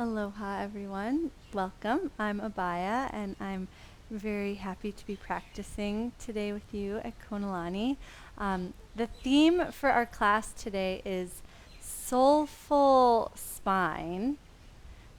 Aloha everyone, welcome. I'm Abaya and I'm very happy to be practicing today with you at Konalani. The theme for our class today is soulful spine,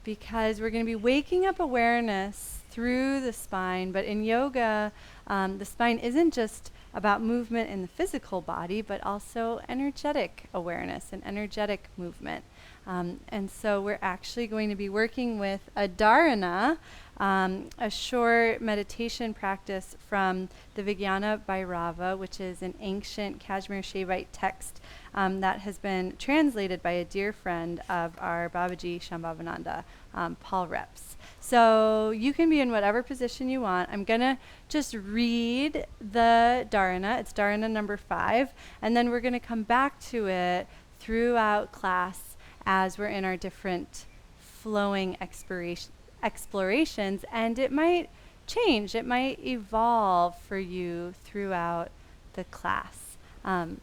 because we're going to be waking up awareness through the spine. But in yoga, the spine isn't just about movement in the physical body, but also energetic awareness and energetic movement. And so we're actually going to be working with a dharana, a short meditation practice from the Vijnana Bhairava, which is an ancient Kashmir Shaivite text that has been translated by a dear friend of our Babaji Shambhavananda, Paul Reps. So you can be in whatever position you want. I'm going to just read the dharana. It's dharana number 5. And then we're going to come back to it throughout class as we're in our different flowing explorations. And it might change. It might evolve for you throughout the class. Aloha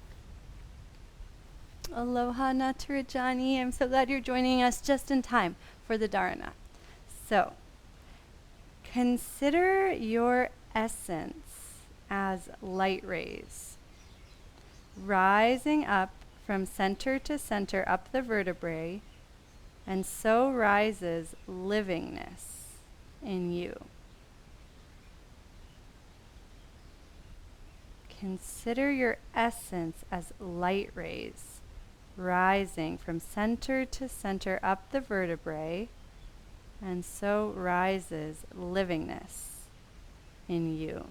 Natarajani. I'm so glad you're joining us just in time for the dharana. So, consider your essence as light rays, rising up from center to center up the vertebrae, and so rises livingness in you. Consider your essence as light rays, rising from center to center up the vertebrae, and so rises livingness in you.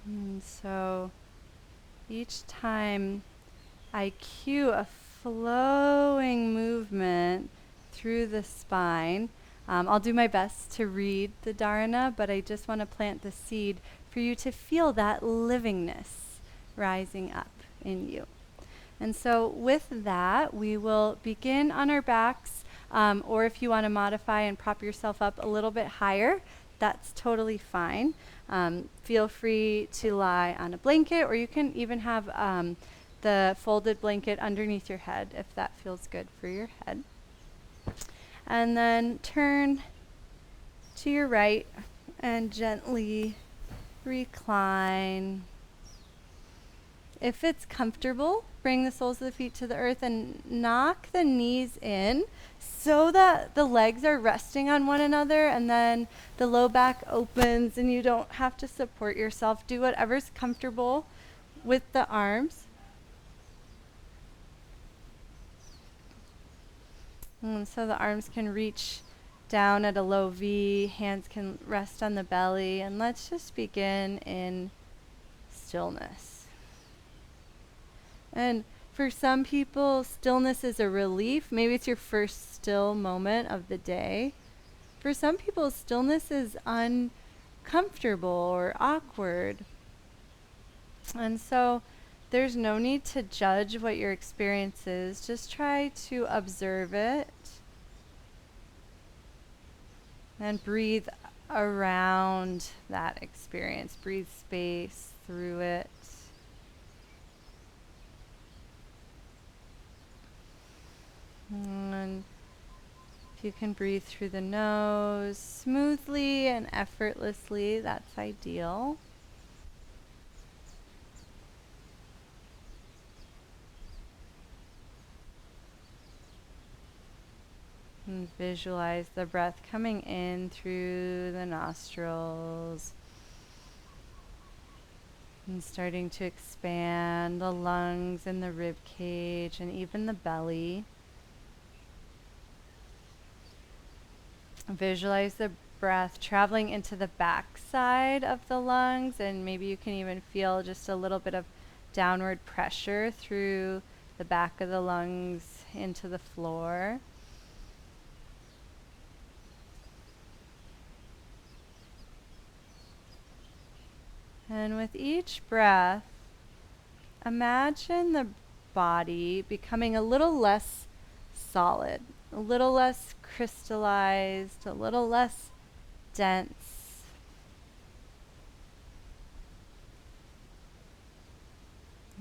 And so each time I cue a flowing movement through the spine, I'll do my best to read the dharana, but I just want to plant the seed for you to feel that livingness rising up in you. And so with that, we will begin on our backs, or if you want to modify and prop yourself up a little bit higher, that's totally fine. Feel free to lie on a blanket, or you can even have the folded blanket underneath your head if that feels good for your head. And then turn to your right and gently recline. If it's comfortable, bring the soles of the feet to the earth and knock the knees in so that the legs are resting on one another, and then the low back opens and you don't have to support yourself. Do whatever's comfortable with the arms. And so the arms can reach down at a low V, hands can rest on the belly, and let's just begin in stillness. And for some people, stillness is a relief. Maybe it's your first still moment of the day. For some people, stillness is uncomfortable or awkward. And so there's no need to judge what your experience is. Just try to observe it and breathe around that experience. Breathe space through it. And if you can breathe through the nose smoothly and effortlessly, that's ideal. And visualize the breath coming in through the nostrils and starting to expand the lungs and the rib cage and even the belly. Visualize the breath traveling into the back side of the lungs, and maybe you can even feel just a little bit of downward pressure through the back of the lungs into the floor. And with each breath, imagine the body becoming a little less solid, a little less crystallized, a little less dense.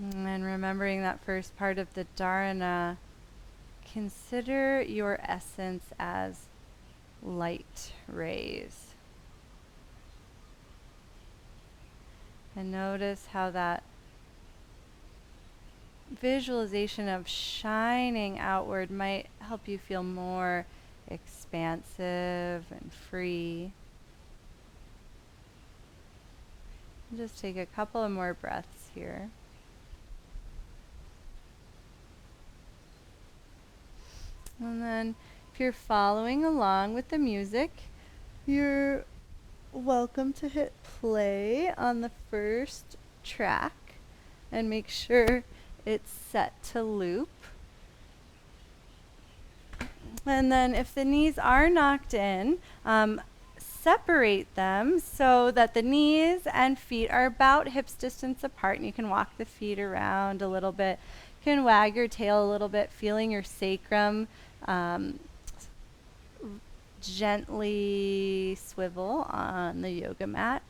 And remembering that first part of the dharana, consider your essence as light rays. And notice how that visualization of shining outward might help you feel more expansive and free. Just take a couple of more breaths here. And then if you're following along with the music, you're welcome to hit play on the first track and make sure it's set to loop. And then if the knees are knocked in, separate them so that the knees and feet are about hips distance apart, and you can walk the feet around a little bit. You can wag your tail a little bit, feeling your sacrum gently swivel on the yoga mat.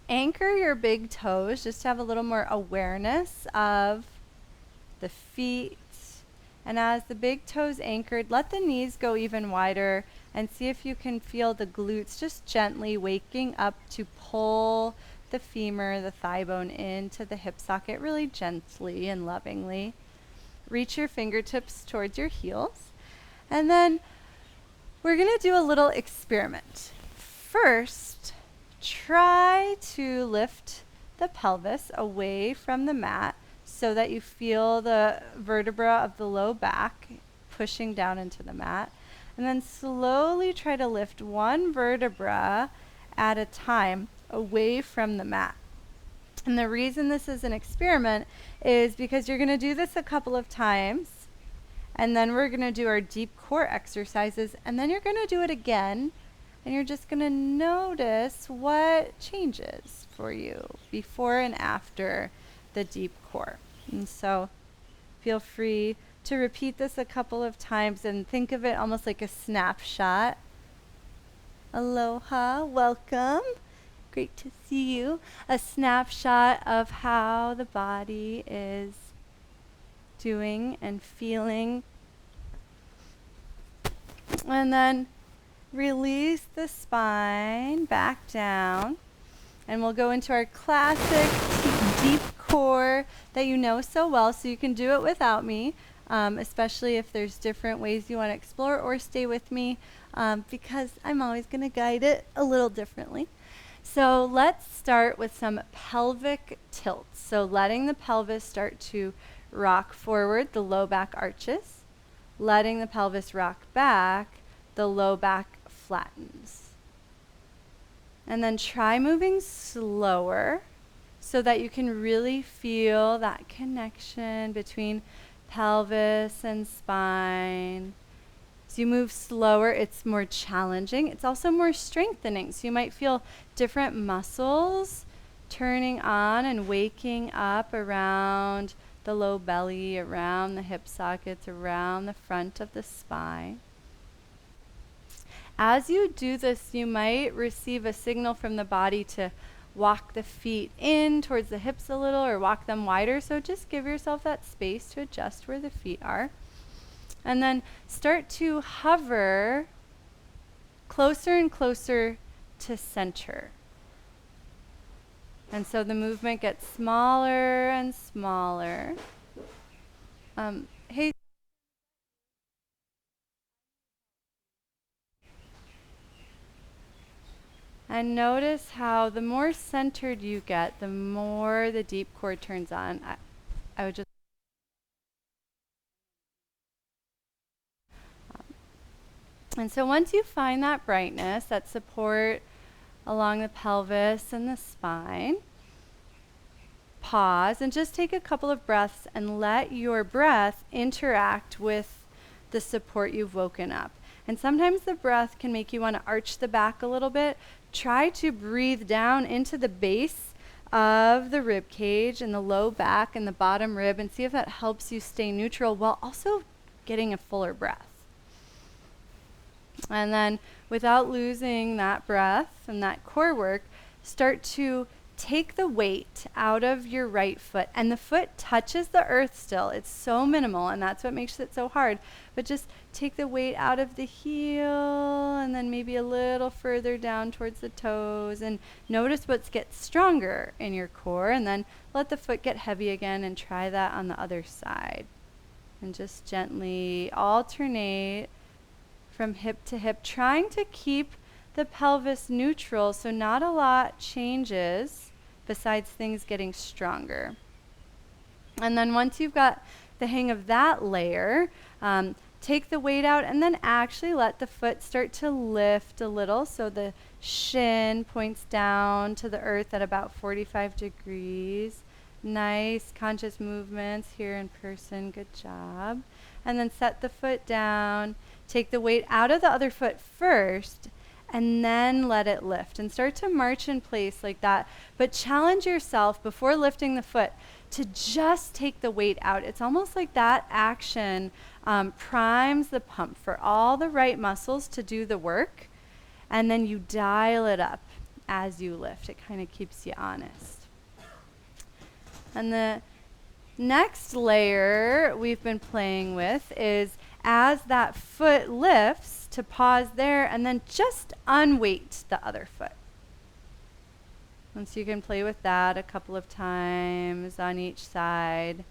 Anchor your big toes just to have a little more awareness of the feet. And as the big toes anchored, let the knees go even wider and see if you can feel the glutes just gently waking up to pull the femur, the thigh bone into the hip socket really gently and lovingly. Reach your fingertips towards your heels. And then we're going to do a little experiment. First, try to lift the pelvis away from the mat so that you feel the vertebra of the low back pushing down into the mat. And then slowly try to lift one vertebra at a time away from the mat. And the reason this is an experiment is because you're going to do this a couple of times, and then we're going to do our deep core exercises, and then you're going to do it again, and you're just going to notice what changes for you before and after the deep core. And so feel free to repeat this a couple of times and think of it almost like a snapshot. Aloha, welcome. Great to see you. A snapshot of how the body is doing and feeling. And then release the spine back down. And we'll go into our classic deep core that you know so well, so you can do it without me, especially if there's different ways you want to explore, or stay with me because I'm always going to guide it a little differently. So let's start with some pelvic tilts. So letting the pelvis start to rock forward, the low back arches. Letting the pelvis rock back, the low back flattens. And then try moving slower so that you can really feel that connection between pelvis and spine. As you move slower, it's more challenging. It's also more strengthening. So you might feel different muscles turning on and waking up around the low belly, around the hip sockets, around the front of the spine. As you do this, you might receive a signal from the body to walk the feet in towards the hips a little, or walk them wider. So just give yourself that space to adjust where the feet are. And then start to hover closer and closer to center. And so the movement gets smaller and smaller. Hey. And notice how the more centered you get, the more the deep core turns on. I would just and so once you find that brightness, that support along the pelvis and the spine, pause and just take a couple of breaths and let your breath interact with the support you've woken up. And sometimes the breath can make you want to arch the back a little bit. Try to breathe down into the base of the rib cage and the low back and the bottom rib, and see if that helps you stay neutral while also getting a fuller breath. And then without losing that breath and that core work, start to take the weight out of your right foot, and the foot touches the earth still. It's so minimal, and that's what makes it so hard. But just take the weight out of the heel, and then maybe a little further down towards the toes, and notice what gets stronger in your core, and then let the foot get heavy again, and try that on the other side. And just gently alternate from hip to hip, trying to keep the pelvis neutral so not a lot changes besides things getting stronger. And then once you've got the hang of that layer, take the weight out and then actually let the foot start to lift a little so the shin points down to the earth at about 45 degrees. Nice conscious movements here in person. Good job. And then set the foot down. Take the weight out of the other foot first, and then let it lift. And start to march in place like that. But challenge yourself before lifting the foot to just take the weight out. It's almost like that action primes the pump for all the right muscles to do the work. And then you dial it up as you lift. It kind of keeps you honest. And the next layer we've been playing with is as that foot lifts, to pause there and then just unweight the other foot. Once you can play with that a couple of times on each side.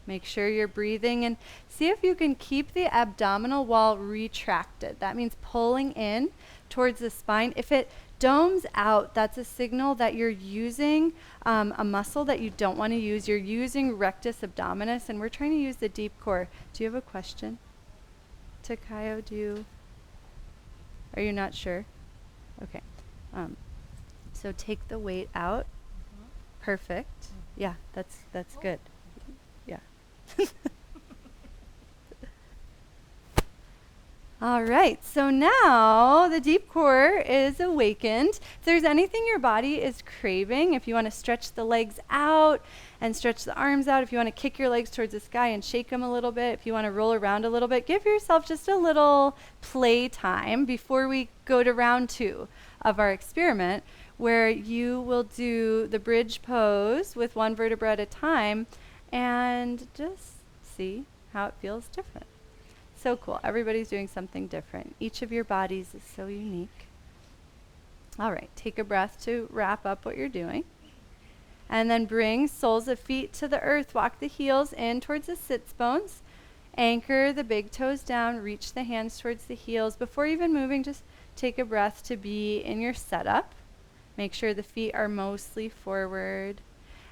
Make sure you're breathing and see if you can keep the abdominal wall retracted. That means pulling in towards the spine. If it domes out, that's a signal that you're using a muscle that you don't want to use. You're using rectus abdominis, and we're trying to use the deep core. Do you have a question? Takayo, are you not sure? Okay. So take the weight out. Perfect. Yeah, that's good. Yeah. All right, so now the deep core is awakened. If there's anything your body is craving, if you want to stretch the legs out and stretch the arms out, if you want to kick your legs towards the sky and shake them a little bit, if you want to roll around a little bit, give yourself just a little play time before we go to round 2 of our experiment, where you will do the bridge pose with one vertebra at a time and just see how it feels different. So cool. Everybody's doing something different. Each of your bodies is so unique. All right, take a breath to wrap up what you're doing. And then bring soles of feet to the earth. Walk the heels in towards the sits bones. Anchor the big toes down. Reach the hands towards the heels. Before even moving, just take a breath to be in your setup. Make sure the feet are mostly forward.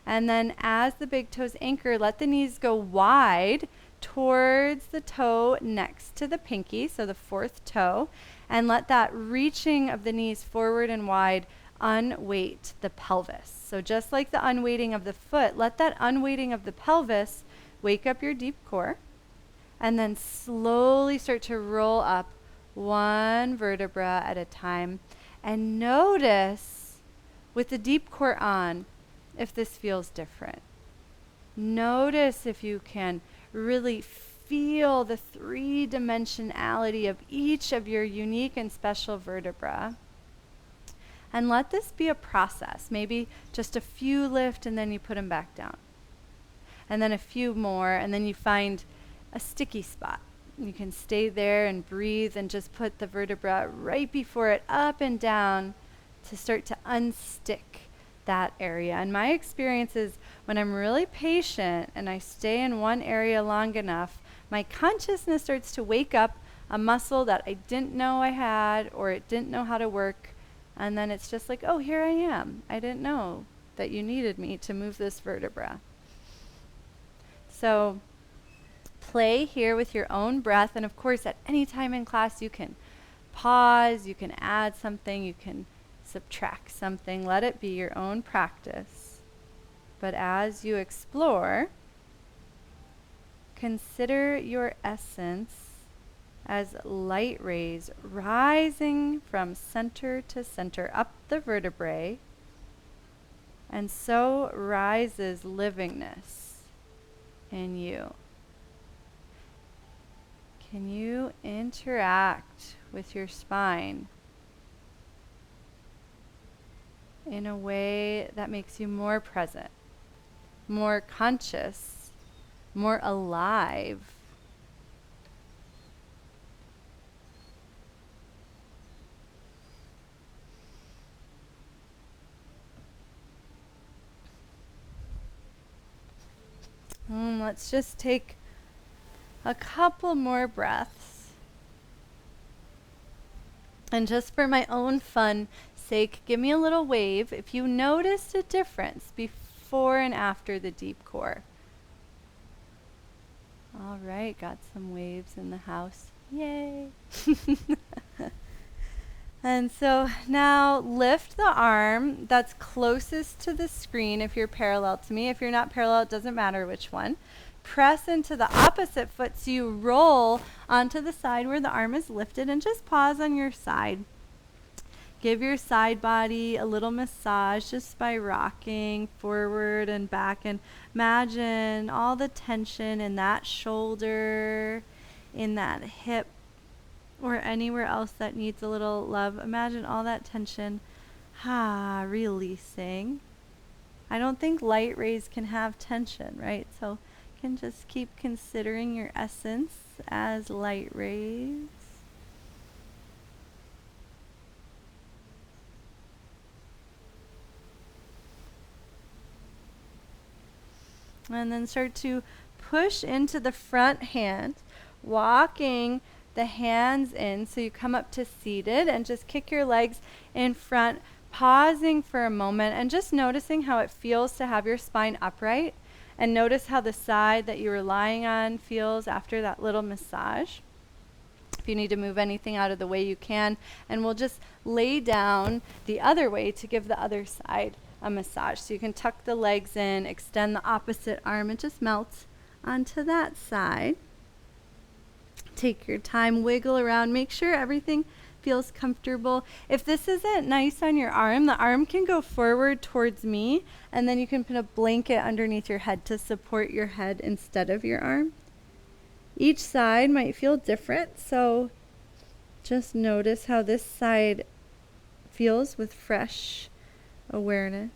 And then as the big toes anchor, let the knees go wide towards the toe next to the pinky, so the 4th toe, and let that reaching of the knees forward and wide unweight the pelvis. So just like the unweighting of the foot, let that unweighting of the pelvis wake up your deep core, and then slowly start to roll up one vertebra at a time. And notice with the deep core on if this feels different. Notice if you can really feel the 3-dimensionality of each of your unique and special vertebra. And let this be a process. Maybe just a few lift and then you put them back down. And then a few more and then you find a sticky spot. You can stay there and breathe and just put the vertebra right before it up and down to start to unstick that area. And my experience is when I'm really patient and I stay in one area long enough, my consciousness starts to wake up a muscle that I didn't know I had or it didn't know how to work. And then it's just like, oh, here I am. I didn't know that you needed me to move this vertebra. So play here with your own breath. And of course, at any time in class, you can pause, you can add something, you can subtract something. Let it be your own practice. But as you explore, consider your essence as light rays rising from center to center up the vertebrae, and so rises livingness in you. Can you interact with your spine? in a way that makes you more present, more conscious, more alive. Let's just take a couple more breaths. And just for my own fun sake, give me a little wave if you noticed a difference before and after the deep core. All right, got some waves in the house. Yay! And so now lift the arm that's closest to the screen if you're parallel to me. If you're not parallel, it doesn't matter which one. Press into the opposite foot so you roll onto the side where the arm is lifted, and just pause on your side. Give your side body a little massage just by rocking forward and back, and imagine all the tension in that shoulder, in that hip, or anywhere else that needs a little love. Imagine all that tension, releasing. I don't think light rays can have tension, right? So you can just keep considering your essence as light rays. And then start to push into the front hand, walking the hands in so you come up to seated, and just kick your legs in front, pausing for a moment and just noticing how it feels to have your spine upright, and notice how the side that you were lying on feels after that little massage. If you need to move anything out of the way, you can, and we'll just lay down the other way to give the other side a massage. So you can tuck the legs in, extend the opposite arm, and just melt onto that side. Take your time, wiggle around, make sure everything feels comfortable. If this isn't nice on your arm, the arm can go forward towards me, and then you can put a blanket underneath your head to support your head instead of your arm. Each side might feel different, so just notice how this side feels with fresh awareness.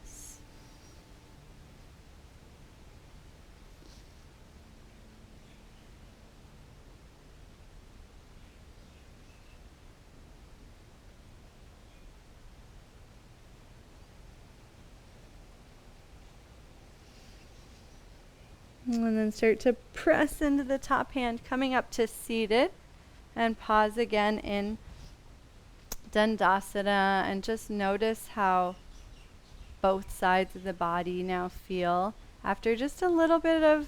And then start to press into the top hand, coming up to seated, and pause again in Dandasana, and just notice how both sides of the body now feel after just a little bit of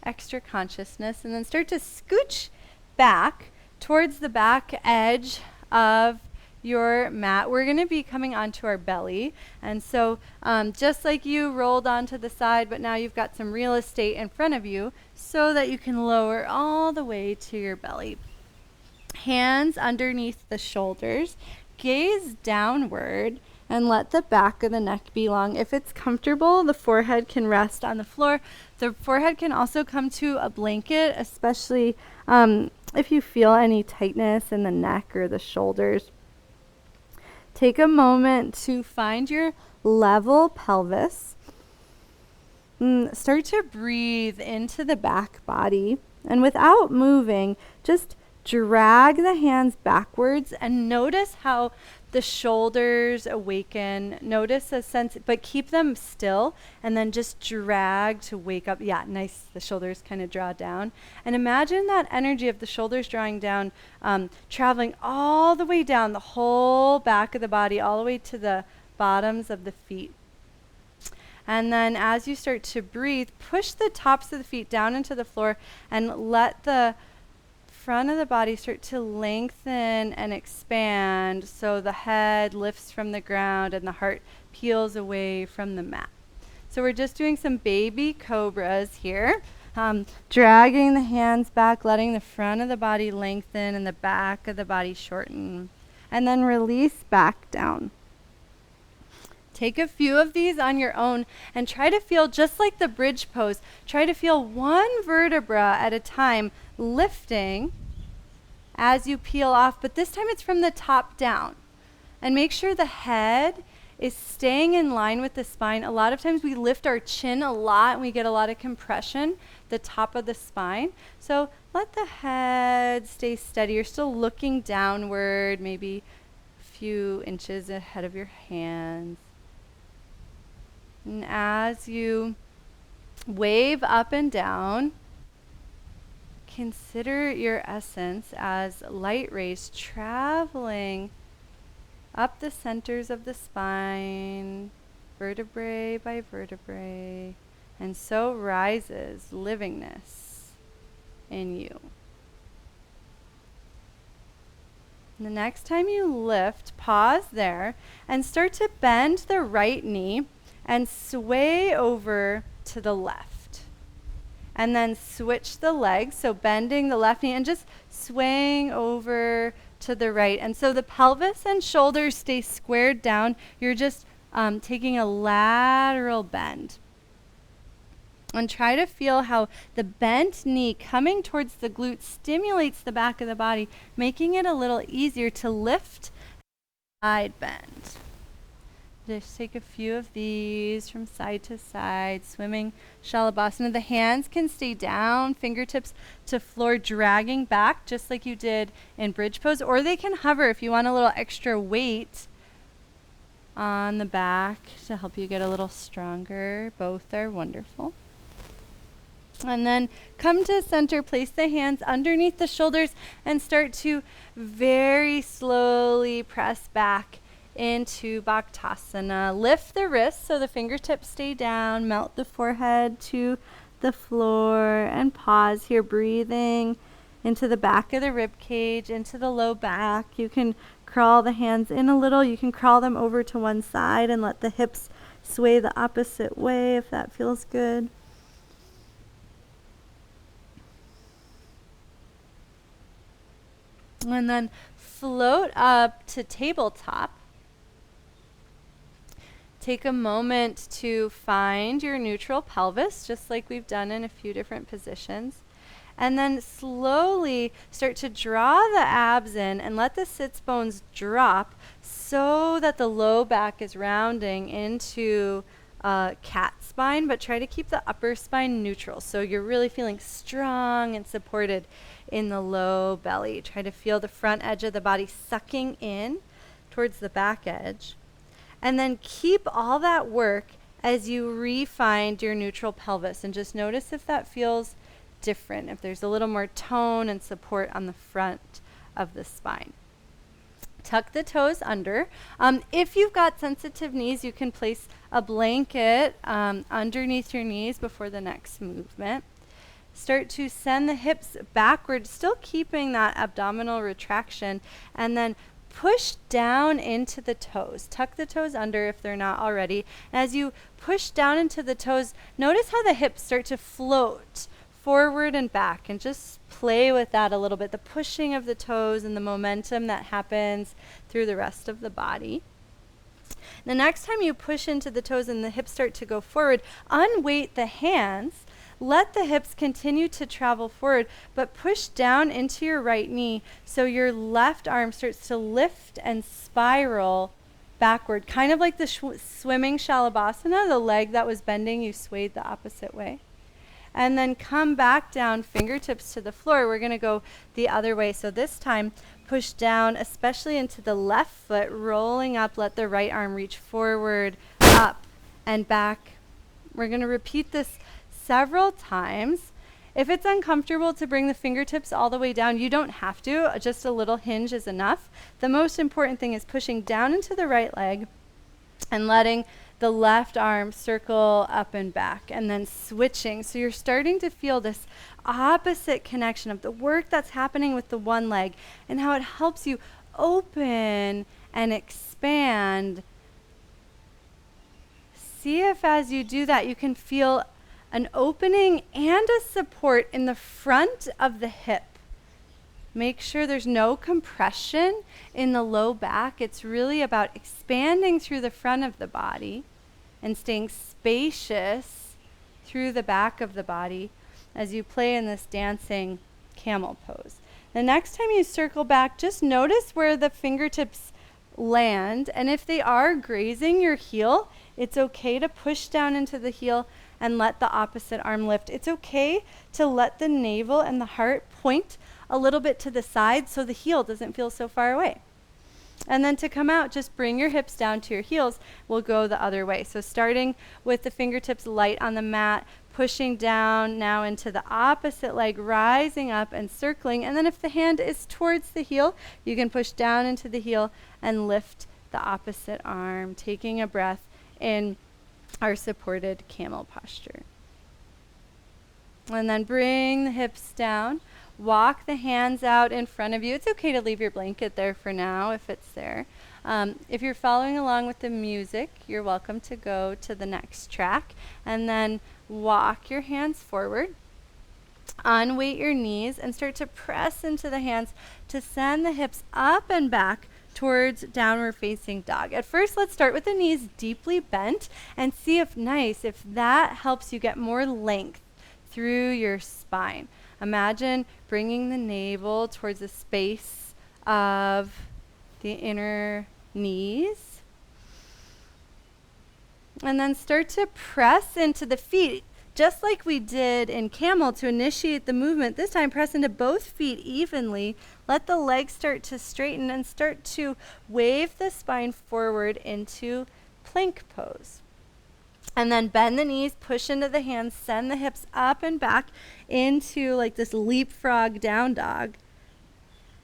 extra consciousness. And then start to scooch back towards the back edge of your mat. We're going to be coming onto our belly, and so just like you rolled onto the side, but now you've got some real estate in front of you so that you can lower all the way to your belly. Hands underneath the shoulders, gaze downward, and let the back of the neck be long. If it's comfortable, the forehead can rest on the floor. The forehead can also come to a blanket, especially if you feel any tightness in the neck or the shoulders. Take a moment to find your level pelvis. Start to breathe into the back body, and without moving, just drag the hands backwards and notice how the shoulders awaken. Notice a sense, but keep them still, and then just drag to wake up. Yeah, nice. The shoulders kind of draw down. And imagine that energy of the shoulders drawing down, traveling all the way down the whole back of the body, all the way to the bottoms of the feet. And then as you start to breathe, push the tops of the feet down into the floor and let the front of the body start to lengthen and expand, so the head lifts from the ground and the heart peels away from the mat. So we're just doing some baby cobras here, dragging the hands back, letting the front of the body lengthen and the back of the body shorten, and then release back down. Take a few of these on your own and try to feel just like the bridge pose. Try to feel one vertebra at a time lifting as you peel off, but this time it's from the top down. And make sure the head is staying in line with the spine. A lot of times we lift our chin a lot and we get a lot of compression, the top of the spine. So let the head stay steady. You're still looking downward, maybe a few inches ahead of your hands. And as you wave up and down, consider your essence as light rays traveling up the centers of the spine, vertebrae by vertebrae, and so rises livingness in you. The next time you lift, pause there and start to bend the right knee and sway over to the left. And then switch the legs, so bending the left knee and just swaying over to the right. And so the pelvis and shoulders stay squared down. You're just taking a lateral bend. And try to feel how the bent knee coming towards the glute stimulates the back of the body, making it a little easier to lift side bend. Just take a few of these from side to side, swimming Shalabhasana. The hands can stay down, fingertips to floor, dragging back just like you did in bridge pose, or they can hover if you want a little extra weight on the back to help you get a little stronger. Both are wonderful. And then come to center, place the hands underneath the shoulders and start to very slowly press back into Bhaktasana. Lift the wrists so the fingertips stay down, melt the forehead to the floor, and pause here, breathing into the back of the rib cage, into the low back. You can crawl the hands in a little. You can crawl them over to one side and let the hips sway the opposite way if that feels good. And then float up to tabletop. Take a moment to find your neutral pelvis, just like we've done in a few different positions. And then slowly start to draw the abs in and let the sits bones drop so that the low back is rounding into a cat spine, but try to keep the upper spine neutral. So you're really feeling strong and supported in the low belly. Try to feel the front edge of the body sucking in towards the back edge. And then keep all that work as you re-find your neutral pelvis. And just notice if that feels different, if there's a little more tone and support on the front of the spine. Tuck the toes under. If you've got sensitive knees, you can place a blanket underneath your knees before the next movement. Start to send the hips backward, still keeping that abdominal retraction, and then push down into the toes. Tuck the toes under if they're not already. As you push down into the toes, notice how the hips start to float forward and back, and just play with that a little bit, the pushing of the toes and the momentum that happens through the rest of the body. The next time you push into the toes and the hips start to go forward, unweight the hands. Let the hips continue to travel forward, but push down into your right knee so your left arm starts to lift and spiral backward, kind of like the swimming Shalabhasana, the leg that was bending, you swayed the opposite way. And then come back down, fingertips to the floor. We're going to go the other way. So this time, push down, especially into the left foot, rolling up, let the right arm reach forward, up, and back. We're going to repeat this several times. If it's uncomfortable to bring the fingertips all the way down, you don't have to. Just a little hinge is enough. The most important thing is pushing down into the right leg and letting the left arm circle up and back, and then switching. So you're starting to feel this opposite connection of the work that's happening with the one leg and how it helps you open and expand. See if as you do that, you can feel an opening and a support in the front of the hip. Make sure there's no compression in the low back. It's really about expanding through the front of the body and staying spacious through the back of the body as you play in this dancing camel pose. The next time you circle back, just notice where the fingertips land. And if they are grazing your heel, it's okay to push down into the heel and let the opposite arm lift. It's okay to let the navel and the heart point a little bit to the side so the heel doesn't feel so far away. And then to come out, just bring your hips down to your heels. We'll go the other way. So starting with the fingertips light on the mat, pushing down now into the opposite leg, rising up and circling. And then if the hand is towards the heel, you can push down into the heel and lift the opposite arm, taking a breath in our supported camel posture. And then bring the hips down. Walk the hands out in front of you. It's okay to leave your blanket there for now if it's there. If you're following along with the music, you're welcome to go to the next track. And then walk your hands forward. Unweight your knees and start to press into the hands to send the hips up and back towards downward facing dog. At first, let's start with the knees deeply bent and see if that helps you get more length through your spine. Imagine bringing the navel towards the space of the inner knees. And then start to press into the feet, just like we did in camel to initiate the movement. This time, press into both feet evenly. Let the legs start to straighten and start to wave the spine forward into plank pose. And then bend the knees, push into the hands, send the hips up and back into like this leapfrog down dog.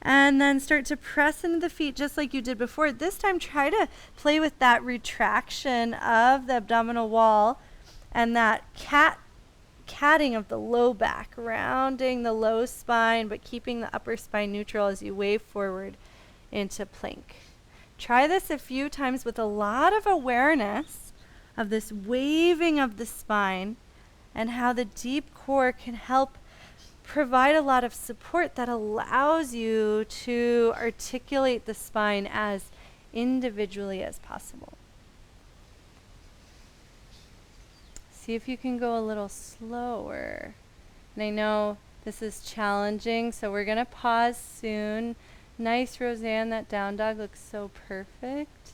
And then start to press into the feet just like you did before. This time, try to play with that retraction of the abdominal wall and that catting of the low back, rounding the low spine, but keeping the upper spine neutral as you wave forward into plank. Try this a few times with a lot of awareness of this waving of the spine and how the deep core can help provide a lot of support that allows you to articulate the spine as individually as possible. See if you can go a little slower. And I know this is challenging, so we're going to pause soon. Nice, Roseanne, that down dog looks so perfect.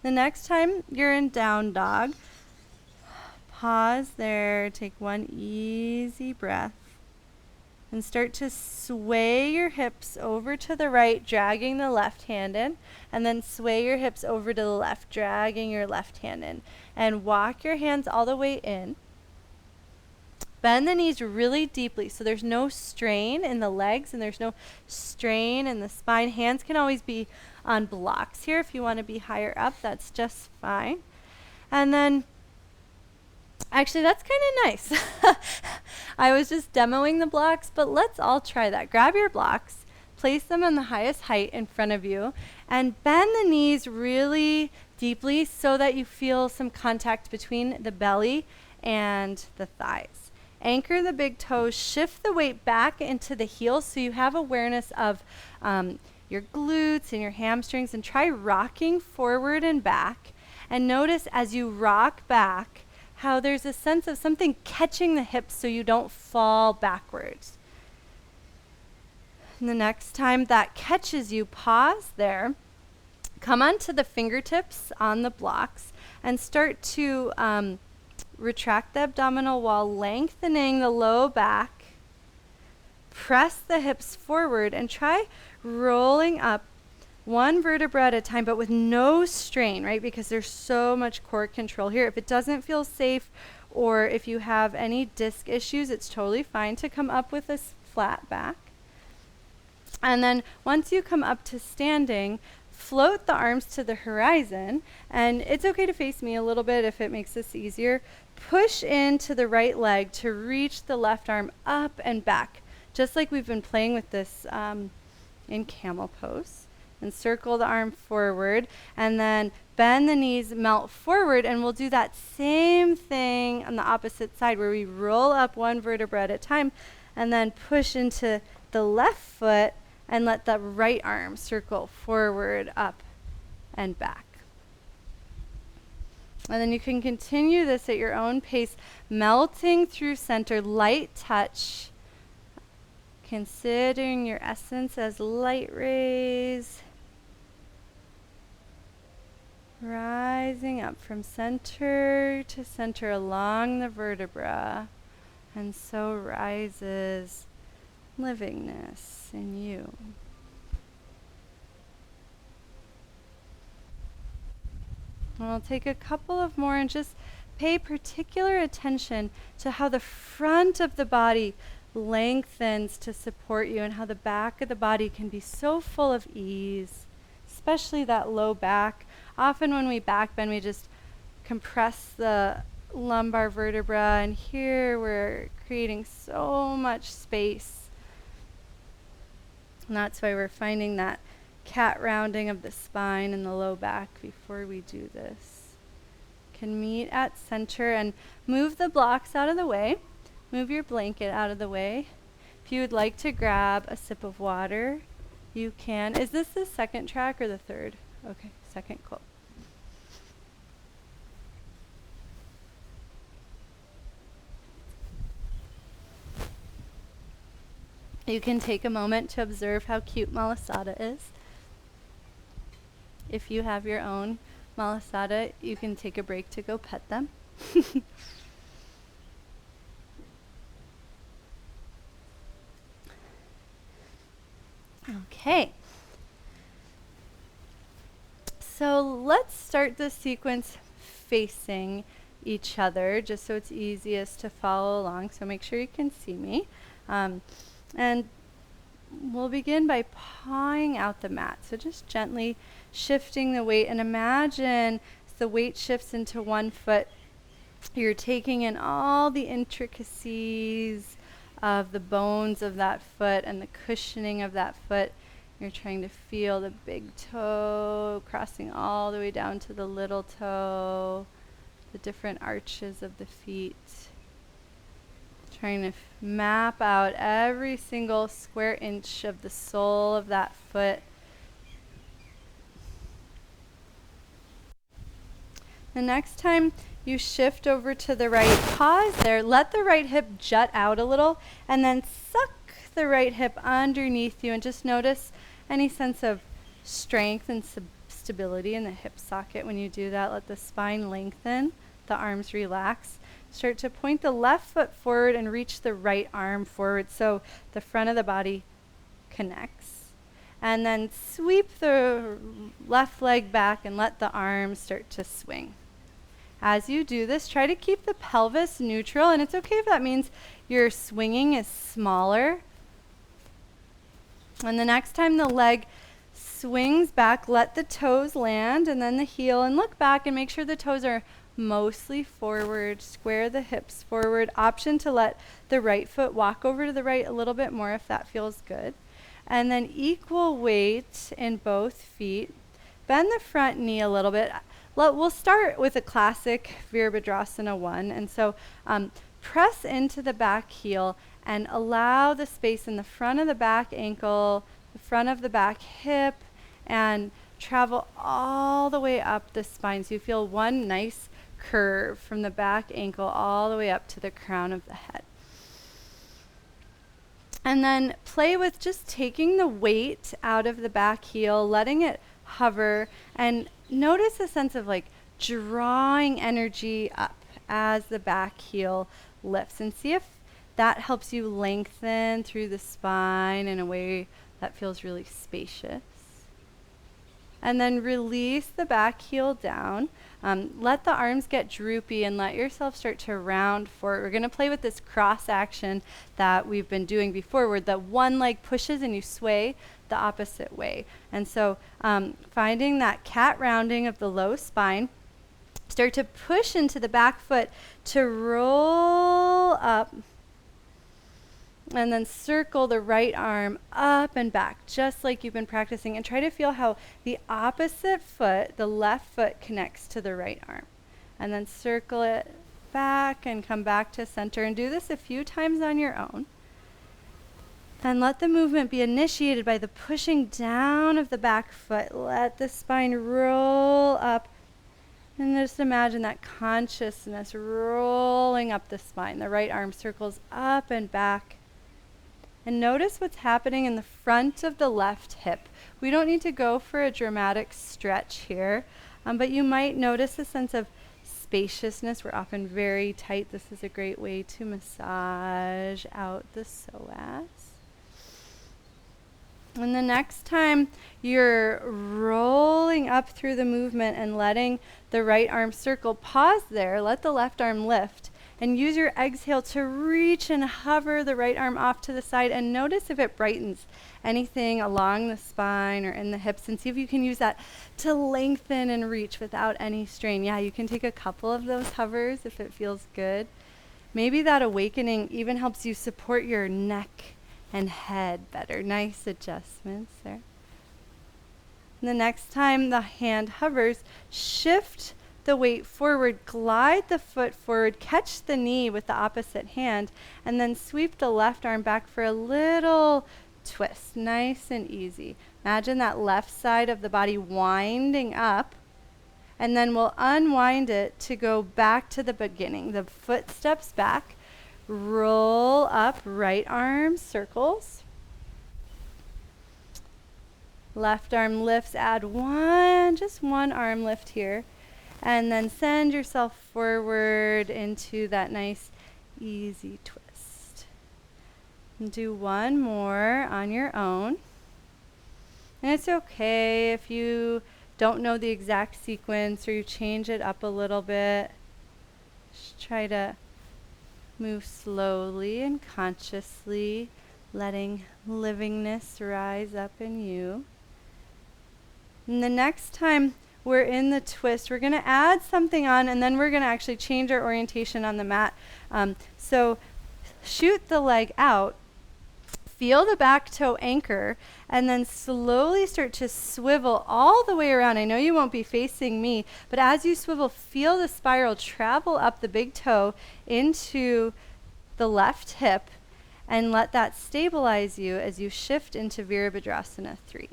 The next time you're in down dog, pause there, take one easy breath, and start to sway your hips over to the right, dragging the left hand in, and then sway your hips over to the left, dragging your left hand in, and walk your hands all the way in. Bend the knees really deeply so there's no strain in the legs and there's no strain in the spine. Hands can always be on blocks here. If you want to be higher up, that's just fine. And then, actually, that's kind of nice. I was just demoing the blocks, but let's all try that. Grab your blocks, place them on the highest height in front of you, and bend the knees really deeply so that you feel some contact between the belly and the thighs. Anchor the big toes, shift the weight back into the heels so you have awareness of your glutes and your hamstrings, and try rocking forward and back. And notice as you rock back how there's a sense of something catching the hips so you don't fall backwards. And the next time that catches you, pause there. Come onto the fingertips on the blocks and start to retract the abdominal wall, lengthening the low back. Press the hips forward and try rolling up one vertebra at a time, but with no strain, right? Because there's so much core control here. If it doesn't feel safe or if you have any disc issues, it's totally fine to come up with a flat back. And then once you come up to standing, float the arms to the horizon, and it's okay to face me a little bit if it makes this easier. Push into the right leg to reach the left arm up and back, just like we've been playing with this in camel pose. And circle the arm forward, and then bend the knees, melt forward, and we'll do that same thing on the opposite side where we roll up one vertebra at a time, and then push into the left foot and let the right arm circle forward, up, and back. And then you can continue this at your own pace, melting through center, light touch, considering your essence as light rays. rising up from center to center along the vertebra, and so rises livingness in you. And we'll take a couple of more and just pay particular attention to how the front of the body lengthens to support you and how the back of the body can be so full of ease, especially that low back. Often when we back bend, we just compress the lumbar vertebra, and here we're creating so much space. And that's why we're finding that cat rounding of the spine and the low back before we do this. Can meet at center and move the blocks out of the way. Move your blanket out of the way. If you would like to grab a sip of water, you can. Is this the second track or the third? Okay, second, cool. You can take a moment to observe how cute Malasada is. If you have your own Malasada, you can take a break to go pet them. Okay. So let's start the sequence facing each other, just so it's easiest to follow along. So make sure you can see me. And we'll begin by pawing out the mat. So just gently shifting the weight, and imagine as the weight shifts into one foot, you're taking in all the intricacies of the bones of that foot and the cushioning of that foot. You're trying to feel the big toe crossing all the way down to the little toe, the different arches of the feet. Trying to map out every single square inch of the sole of that foot. The next time you shift over to the right, pause there, let the right hip jut out a little, and then suck the right hip underneath you, and just notice any sense of strength and stability in the hip socket when you do that. Let the spine lengthen, the arms relax. Start to point the left foot forward and reach the right arm forward so the front of the body connects. And then sweep the left leg back and let the arms start to swing. As you do this, try to keep the pelvis neutral, and it's okay if that means your swinging is smaller. And the next time the leg swings back, let the toes land and then the heel, and look back and make sure the toes are mostly forward. Square the hips forward. Option to let the right foot walk over to the right a little bit more if that feels good. And then equal weight in both feet. Bend the front knee a little bit. We'll start with a classic Virabhadrasana 1. And so press into the back heel and allow the space in the front of the back ankle, the front of the back hip, and travel all the way up the spine. So you feel one nice curve from the back ankle all the way up to the crown of the head. And then play with just taking the weight out of the back heel, letting it hover, and notice a sense of like drawing energy up as the back heel lifts, and see if that helps you lengthen through the spine in a way that feels really spacious. And then release the back heel down. Let the arms get droopy and let yourself start to round forward. We're going to play with this cross action that we've been doing before, where the one leg pushes and you sway the opposite way. And so finding that cat rounding of the low spine, start to push into the back foot to roll up, and then circle the right arm up and back, just like you've been practicing, and try to feel how the opposite foot, the left foot, connects to the right arm. And then circle it back and come back to center, and do this a few times on your own. Then let the movement be initiated by the pushing down of the back foot. Let the spine roll up, and just imagine that consciousness rolling up the spine. The right arm circles up and back. And notice what's happening in the front of the left hip. We don't need to go for a dramatic stretch here. But you might notice a sense of spaciousness. We're often very tight. This is a great way to massage out the psoas. And the next time you're rolling up through the movement and letting the right arm circle, pause there, let the left arm lift, and use your exhale to reach and hover the right arm off to the side, and notice if it brightens anything along the spine or in the hips, and see if you can use that to lengthen and reach without any strain. Yeah, you can take a couple of those hovers if it feels good. Maybe that awakening even helps you support your neck and head better. Nice adjustments there. And the next time the hand hovers, shift the weight forward, glide the foot forward, catch the knee with the opposite hand, and then sweep the left arm back for a little twist. Nice and easy. Imagine that left side of the body winding up, and then we'll unwind it to go back to the beginning. The foot steps back, roll up, right arm circles. Left arm lifts, add just one arm lift here. And then send yourself forward into that nice, easy twist. And do one more on your own. And it's okay if you don't know the exact sequence or you change it up a little bit. Just try to move slowly and consciously, letting livingness rise up in you. And the next time we're in the twist, we're going to add something on, and then we're going to actually change our orientation on the mat. So shoot the leg out, feel the back toe anchor, and then slowly start to swivel all the way around. I know you won't be facing me, but as you swivel, feel the spiral travel up the big toe into the left hip, and let that stabilize you as you shift into Virabhadrasana 3.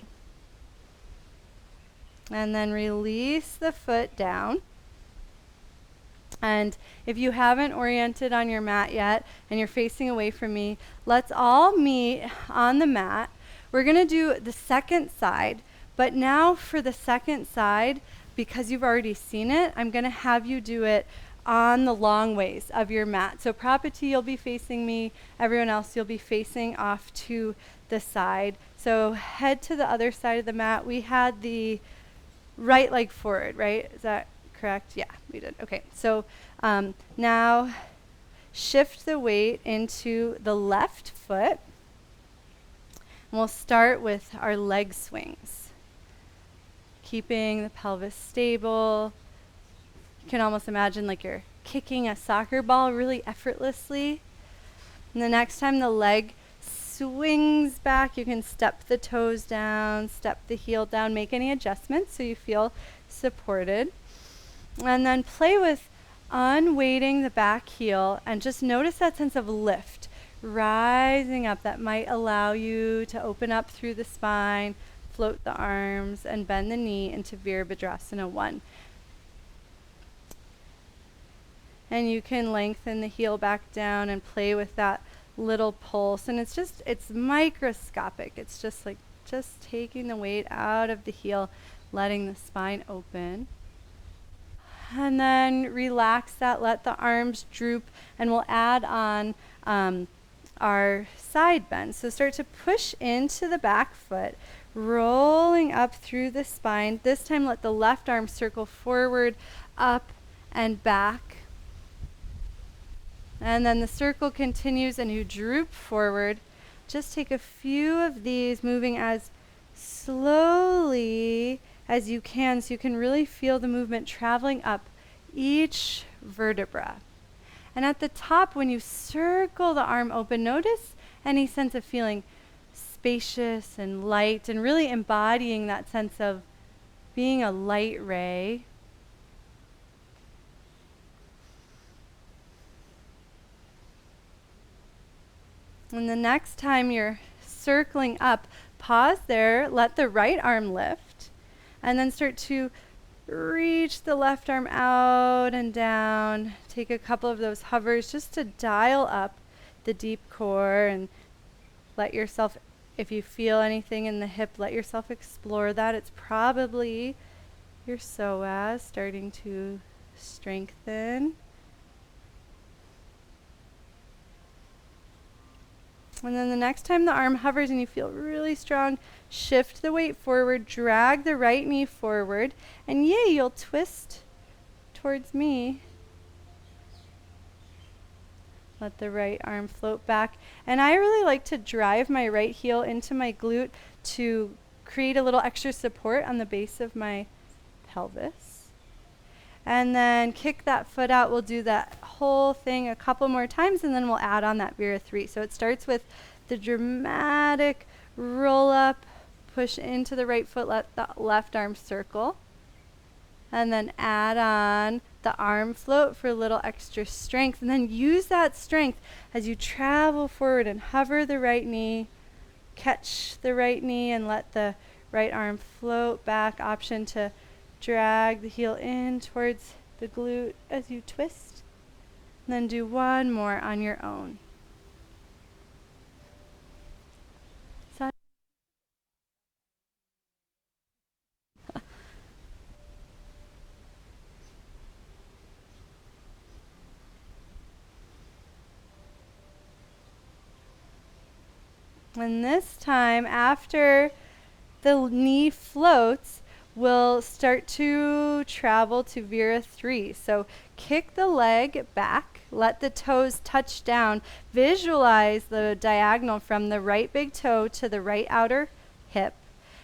And then release the foot down. And if you haven't oriented on your mat yet and you're facing away from me, let's all meet on the mat. We're going to do the second side, but now for the second side, because you've already seen it, I'm going to have you do it on the long ways of your mat. So Prapati, you'll be facing me. Everyone else, you'll be facing off to the side. So head to the other side of the mat. We had the right leg forward, right? Is that correct? Yeah, we did. Okay, so now shift the weight into the left foot. And we'll start with our leg swings. Keeping the pelvis stable. You can almost imagine like you're kicking a soccer ball really effortlessly. And the next time the leg swings back, you can step the toes down, step the heel down, make any adjustments so you feel supported. And then play with unweighting the back heel and just notice that sense of lift rising up that might allow you to open up through the spine, float the arms, and bend the knee into Virabhadrasana 1. And you can lengthen the heel back down and play with that little pulse, and it's microscopic. It's just taking the weight out of the heel, letting the spine open. And then relax that, let the arms droop, and we'll add on our side bend. So start to push into the back foot, rolling up through the spine. This time let the left arm circle forward, up, and back. And then the circle continues and you droop forward. Just take a few of these, moving as slowly as you can so you can really feel the movement traveling up each vertebra. And at the top, when you circle the arm open, notice any sense of feeling spacious and light and really embodying that sense of being a light ray. And the next time you're circling up, pause there, let the right arm lift, and then start to reach the left arm out and down. Take a couple of those hovers just to dial up the deep core and let yourself, if you feel anything in the hip, let yourself explore that. It's probably your psoas starting to strengthen. And then the next time the arm hovers and you feel really strong, shift the weight forward, drag the right knee forward, and yay, you'll twist towards me. Let the right arm float back. And I really like to drive my right heel into my glute to create a little extra support on the base of my pelvis. And then kick that foot out. We'll do that whole thing a couple more times, and then we'll add on that Vira 3. So it starts with the dramatic roll up, push into the right foot, let the left arm circle. And then add on the arm float for a little extra strength. And then use that strength as you travel forward and hover the right knee. Catch the right knee and let the right arm float back. Option to drag the heel in towards the glute as you twist. And then do one more on your own. And this time, after the knee floats, we'll start to travel to Vira 3. So kick the leg back, let the toes touch down. Visualize the diagonal from the right big toe to the right outer hip.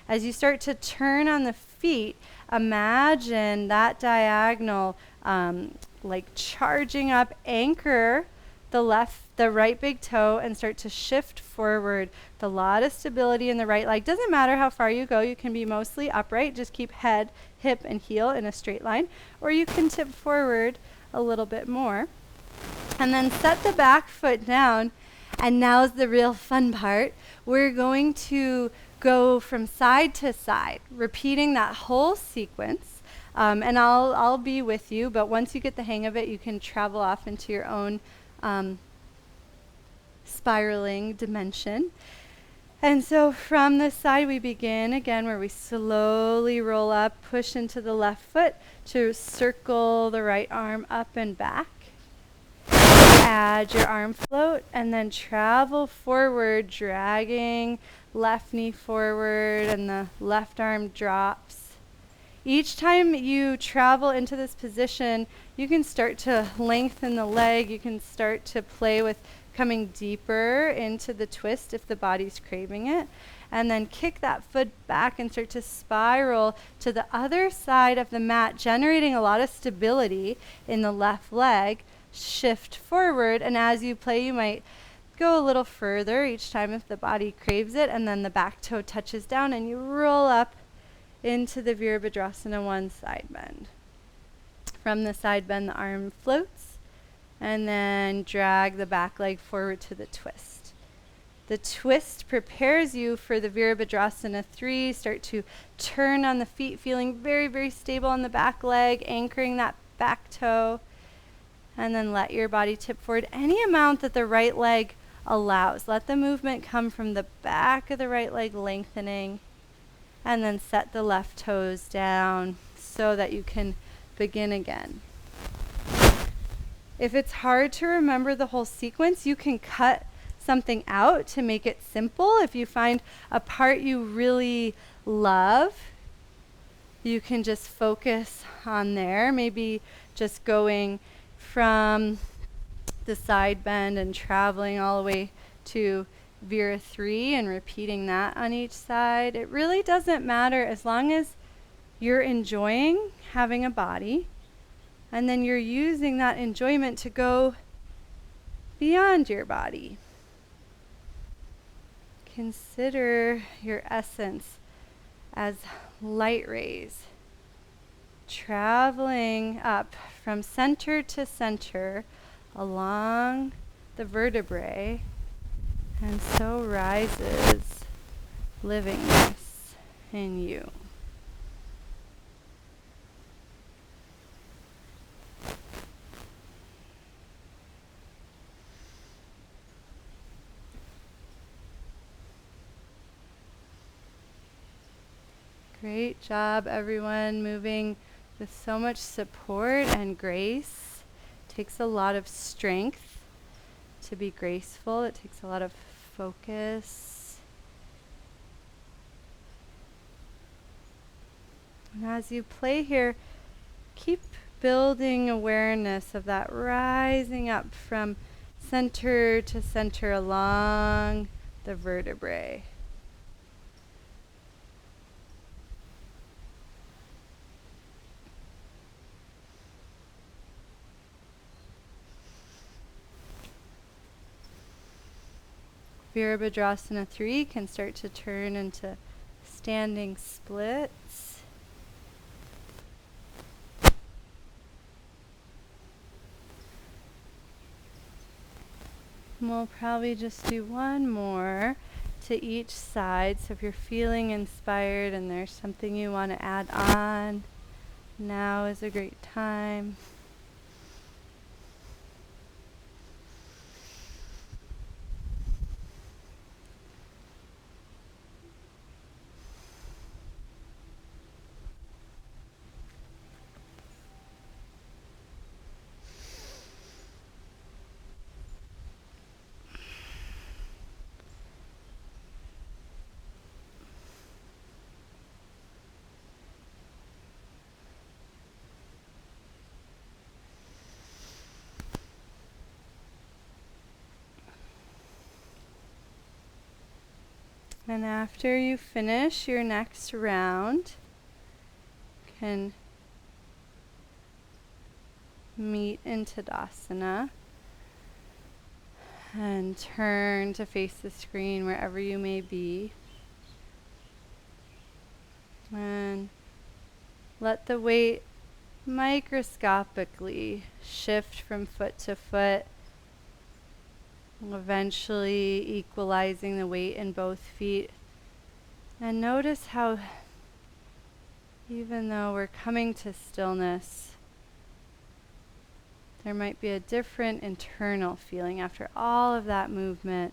As you start to turn on the feet, imagine that diagonal like charging up, anchor the right big toe and start to shift forward. With a lot of stability in the right leg. Doesn't matter how far you go, you can be mostly upright, just keep head, hip, and heel in a straight line, or you can tip forward a little bit more. And then set the back foot down, and now's the real fun part. We're going to go from side to side, repeating that whole sequence. And I'll be with you, but once you get the hang of it, you can travel off into your own spiraling dimension. And so from this side we begin again where we slowly roll up, push into the left foot to circle the right arm up and back. Add your arm float and then travel forward, dragging left knee forward and the left arm drops. Each time you travel into this position, you can start to lengthen the leg. You can start to play with coming deeper into the twist if the body's craving it. And then kick that foot back and start to spiral to the other side of the mat, generating a lot of stability in the left leg. Shift forward, and as you play, you might go a little further each time if the body craves it, and then the back toe touches down and you roll up into the Virabhadrasana 1 side bend. From the side bend, the arm floats, and then drag the back leg forward to the twist. The twist prepares you for the Virabhadrasana 3. Start to turn on the feet, feeling very, very stable on the back leg, anchoring that back toe, and then let your body tip forward any amount that the right leg allows. Let the movement come from the back of the right leg, lengthening. And then set the left toes down so that you can begin again. If it's hard to remember the whole sequence, you can cut something out to make it simple. If you find a part you really love, you can just focus on there. Maybe just going from the side bend and traveling all the way to Vira 3 and repeating that on each side. It really doesn't matter as long as you're enjoying having a body and then you're using that enjoyment to go beyond your body. Consider your essence as light rays traveling up from center to center along the vertebrae. And so rises livingness in you. Great job, everyone, moving with so much support and grace. It takes a lot of strength to be graceful. It takes a lot of focus. And as you play here, keep building awareness of that rising up from center to center along the vertebrae. Virabhadrasana 3 can start to turn into standing splits. And we'll probably just do one more to each side. So if you're feeling inspired and there's something you want to add on, now is a great time. And after you finish your next round, you can meet in Tadasana and turn to face the screen wherever you may be. And let the weight microscopically shift from foot to foot, eventually equalizing the weight in both feet. And notice how, even though we're coming to stillness, there might be a different internal feeling after all of that movement.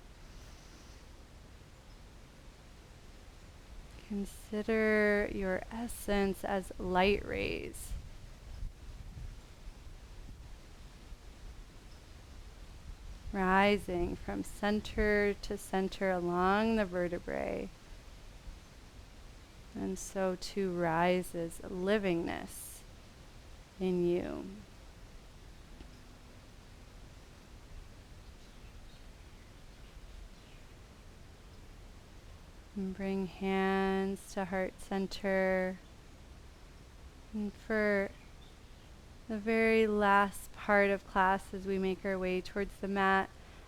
Consider your essence as light rays. Rising from center to center along the vertebrae. And so too rises livingness in you. And bring hands to heart center. And for the very last part of class, as we make our way towards the mat,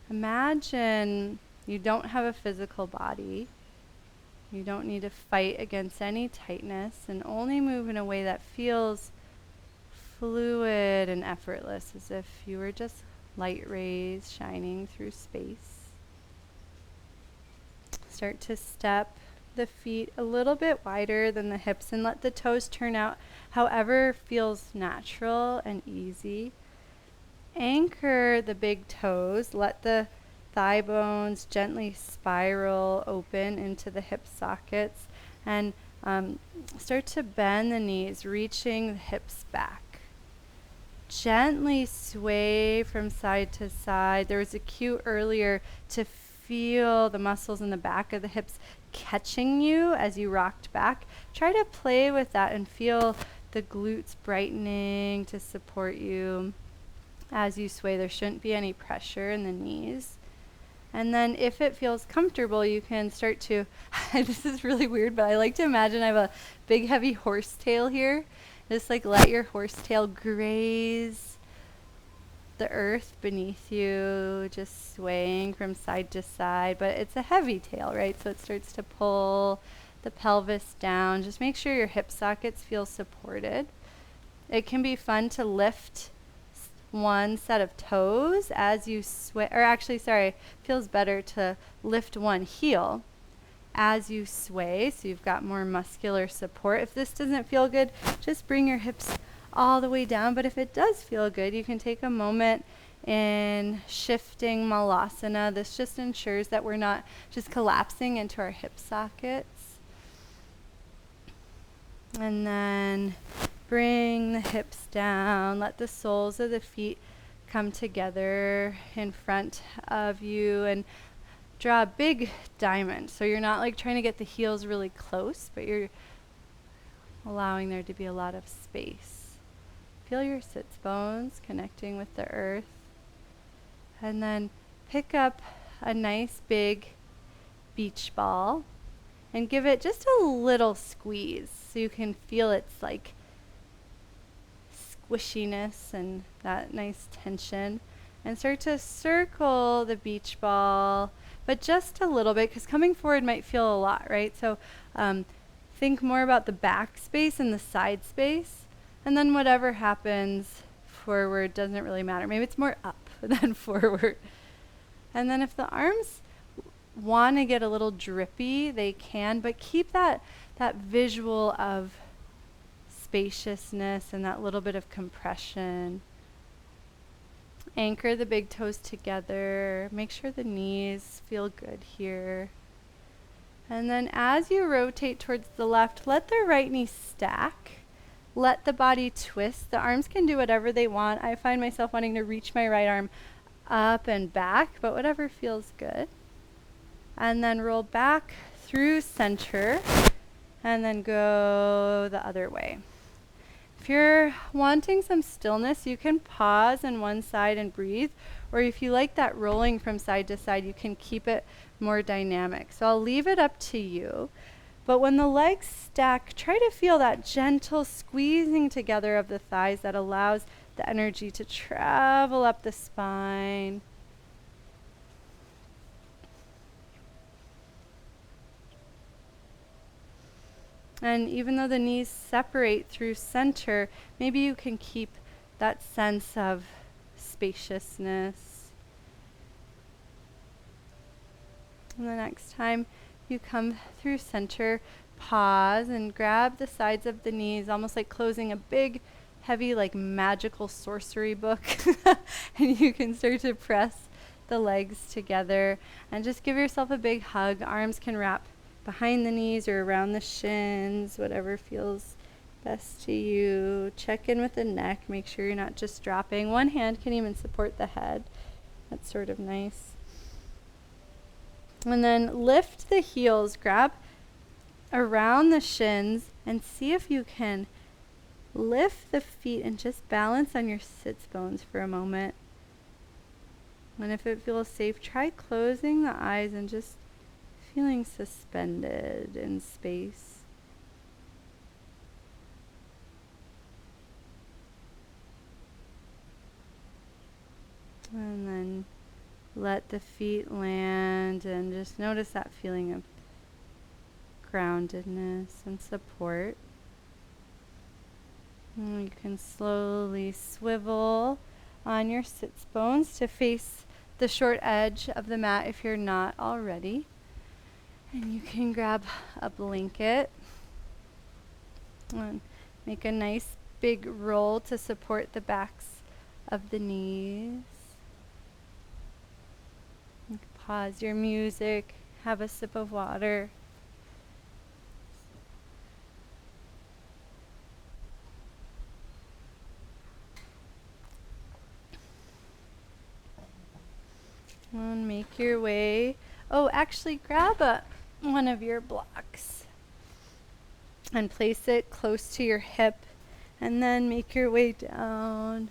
imagine you don't have a physical body. You don't need to fight against any tightness, and only move in a way that feels fluid and effortless, as if you were just light rays shining through space. Start to step the feet a little bit wider than the hips and let the toes turn out however feels natural and easy. Anchor the big toes. Let the thigh bones gently spiral open into the hip sockets, and start to bend the knees, reaching the hips back. Gently sway from side to side. There was a cue earlier to feel the muscles in the back of the hips catching you as you rocked back. Try to play with that and feel the glutes brightening to support you as you sway. There shouldn't be any pressure in the knees. And then if it feels comfortable, you can start to, this is really weird, but I like to imagine I have a big heavy horsetail here. Just like let your horsetail graze the earth beneath you, just swaying from side to side. But it's a heavy tail, right? So it starts to pull the pelvis down. Just make sure your hip sockets feel supported. It can be fun to lift one set of toes as you sway, or actually, sorry, feels better to lift one heel as you sway, so you've got more muscular support. If this doesn't feel good, just bring your hips all the way down. But if it does feel good, you can take a moment in shifting malasana. This just ensures that we're not just collapsing into our hip sockets. And then bring the hips down. Let the soles of the feet come together in front of you and draw a big diamond. So you're not like trying to get the heels really close, but you're allowing there to be a lot of space. Feel your sits bones connecting with the earth. And then pick up a nice big beach ball and give it just a little squeeze so you can feel its like squishiness and that nice tension. And start to circle the beach ball, but just a little bit, because coming forward might feel a lot, right? So think more about the back space and the side space, and then whatever happens forward doesn't really matter. Maybe it's more up than forward. And then if the arms want to get a little drippy, they can, but keep that visual of spaciousness and that little bit of compression. Anchor the big toes together. Make sure the knees feel good here. And then as you rotate towards the left, let the right knee stack. Let the body twist. The arms can do whatever they want. I find myself wanting to reach my right arm up and back, but whatever feels good. And then roll back through center and then go the other way. If you're wanting some stillness, you can pause on one side and breathe, or if you like that rolling from side to side, you can keep it more dynamic. So I'll leave it up to you. But when the legs stack, try to feel that gentle squeezing together of the thighs that allows the energy to travel up the spine. And even though the knees separate through center, maybe you can keep that sense of spaciousness. And the next time you come through center, pause and grab the sides of the knees, almost like closing a big, heavy, like magical sorcery book. And you can start to press the legs together and just give yourself a big hug. Arms can wrap behind the knees or around the shins, whatever feels best to you. Check in with the neck. Make sure you're not just dropping. One hand can even support the head. That's sort of nice. And then lift the heels, grab around the shins, and see if you can lift the feet and just balance on your sits bones for a moment. And if it feels safe, try closing the eyes and just feeling suspended in space. And then let the feet land and just notice that feeling of groundedness and support. And you can slowly swivel on your sits bones to face the short edge of the mat if you're not already. And you can grab a blanket and make a nice big roll to support the backs of the knees. You can pause your music, have a sip of water. And make your way. Oh, actually grab one of your blocks and place it close to your hip, and then make your way down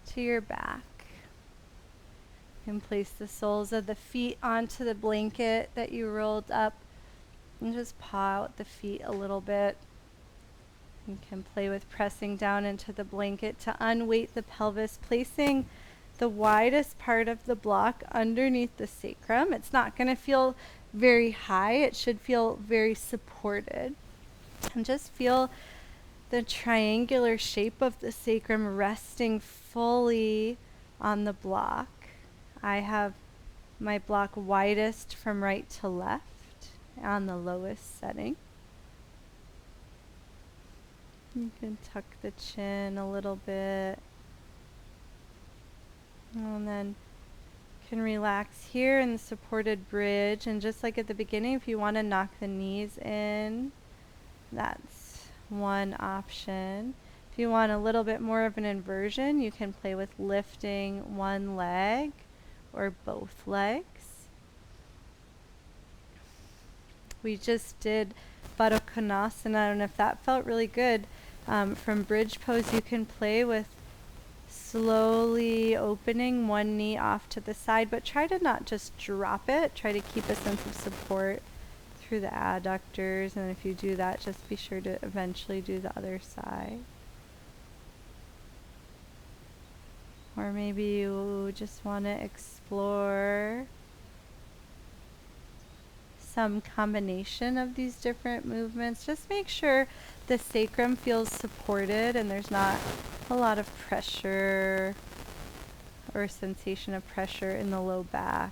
to your back. You can place the soles of the feet onto the blanket that you rolled up and just paw out the feet a little bit. You can play with pressing down into the blanket to unweight the pelvis, placing the widest part of the block underneath the sacrum. It's not going to feel very high. It should feel very supported. And just feel the triangular shape of the sacrum resting fully on the block. I have my block widest from right to left on the lowest setting. You can tuck the chin a little bit. And then can relax here in the supported bridge. And just like at the beginning, if you want to knock the knees in, that's one option. If you want a little bit more of an inversion, you can play with lifting one leg or both legs. We just did Baddha Konasana. I don't know if that felt really good. From bridge pose, you can play with slowly opening one knee off to the side, but try to not just drop it. Try to keep a sense of support through the adductors, and if you do that, just be sure to eventually do the other side. Or maybe you just want to explore some combination of these different movements. Just make sure the sacrum feels supported and there's not a lot of pressure or sensation of pressure in the low back.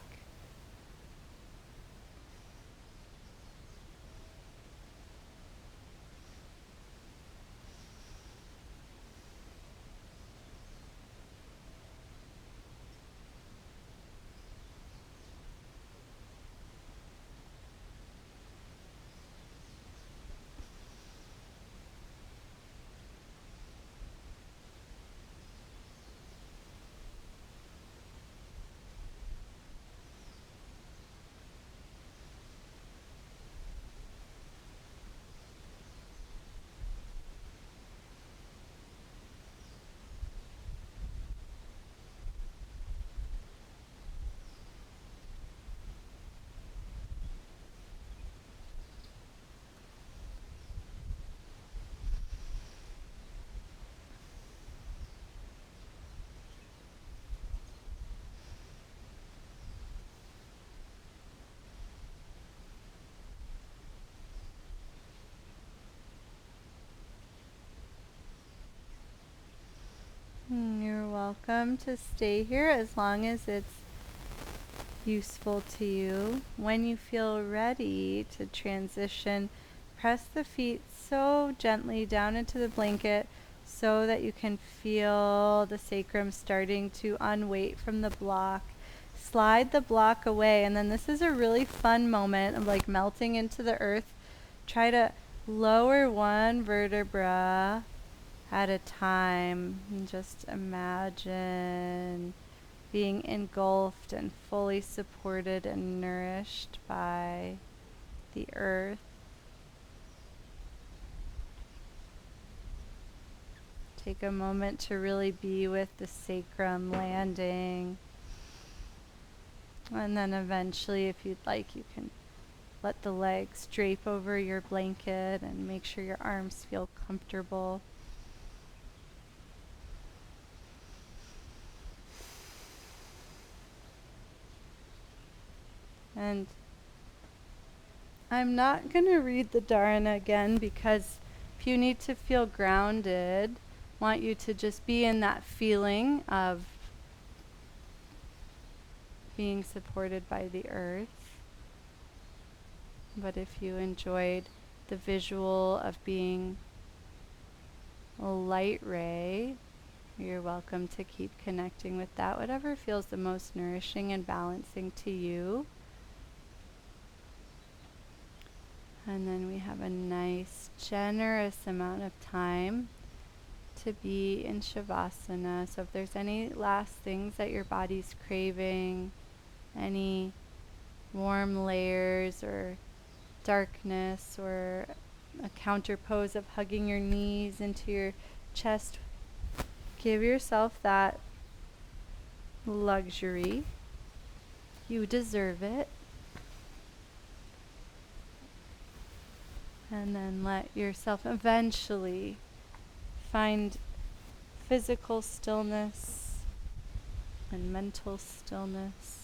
You're welcome to stay here as long as it's useful to you. When you feel ready to transition, press the feet so gently down into the blanket so that you can feel the sacrum starting to unweight from the block. Slide the block away, and then this is a really fun moment of like melting into the earth. Try to lower one vertebra at a time, and just imagine being engulfed and fully supported and nourished by the earth. Take a moment to really be with the sacrum landing. And then eventually, if you'd like, you can let the legs drape over your blanket and make sure your arms feel comfortable. And I'm not going to read the dharana again because if you need to feel grounded, I want you to just be in that feeling of being supported by the earth. But if you enjoyed the visual of being a light ray, you're welcome to keep connecting with that, whatever feels the most nourishing and balancing to you. And then we have a nice, generous amount of time to be in Shavasana. So if there's any last things that your body's craving, any warm layers or darkness or a counter pose of hugging your knees into your chest, give yourself that luxury. You deserve it. And then let yourself eventually find physical stillness and mental stillness.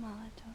Malato.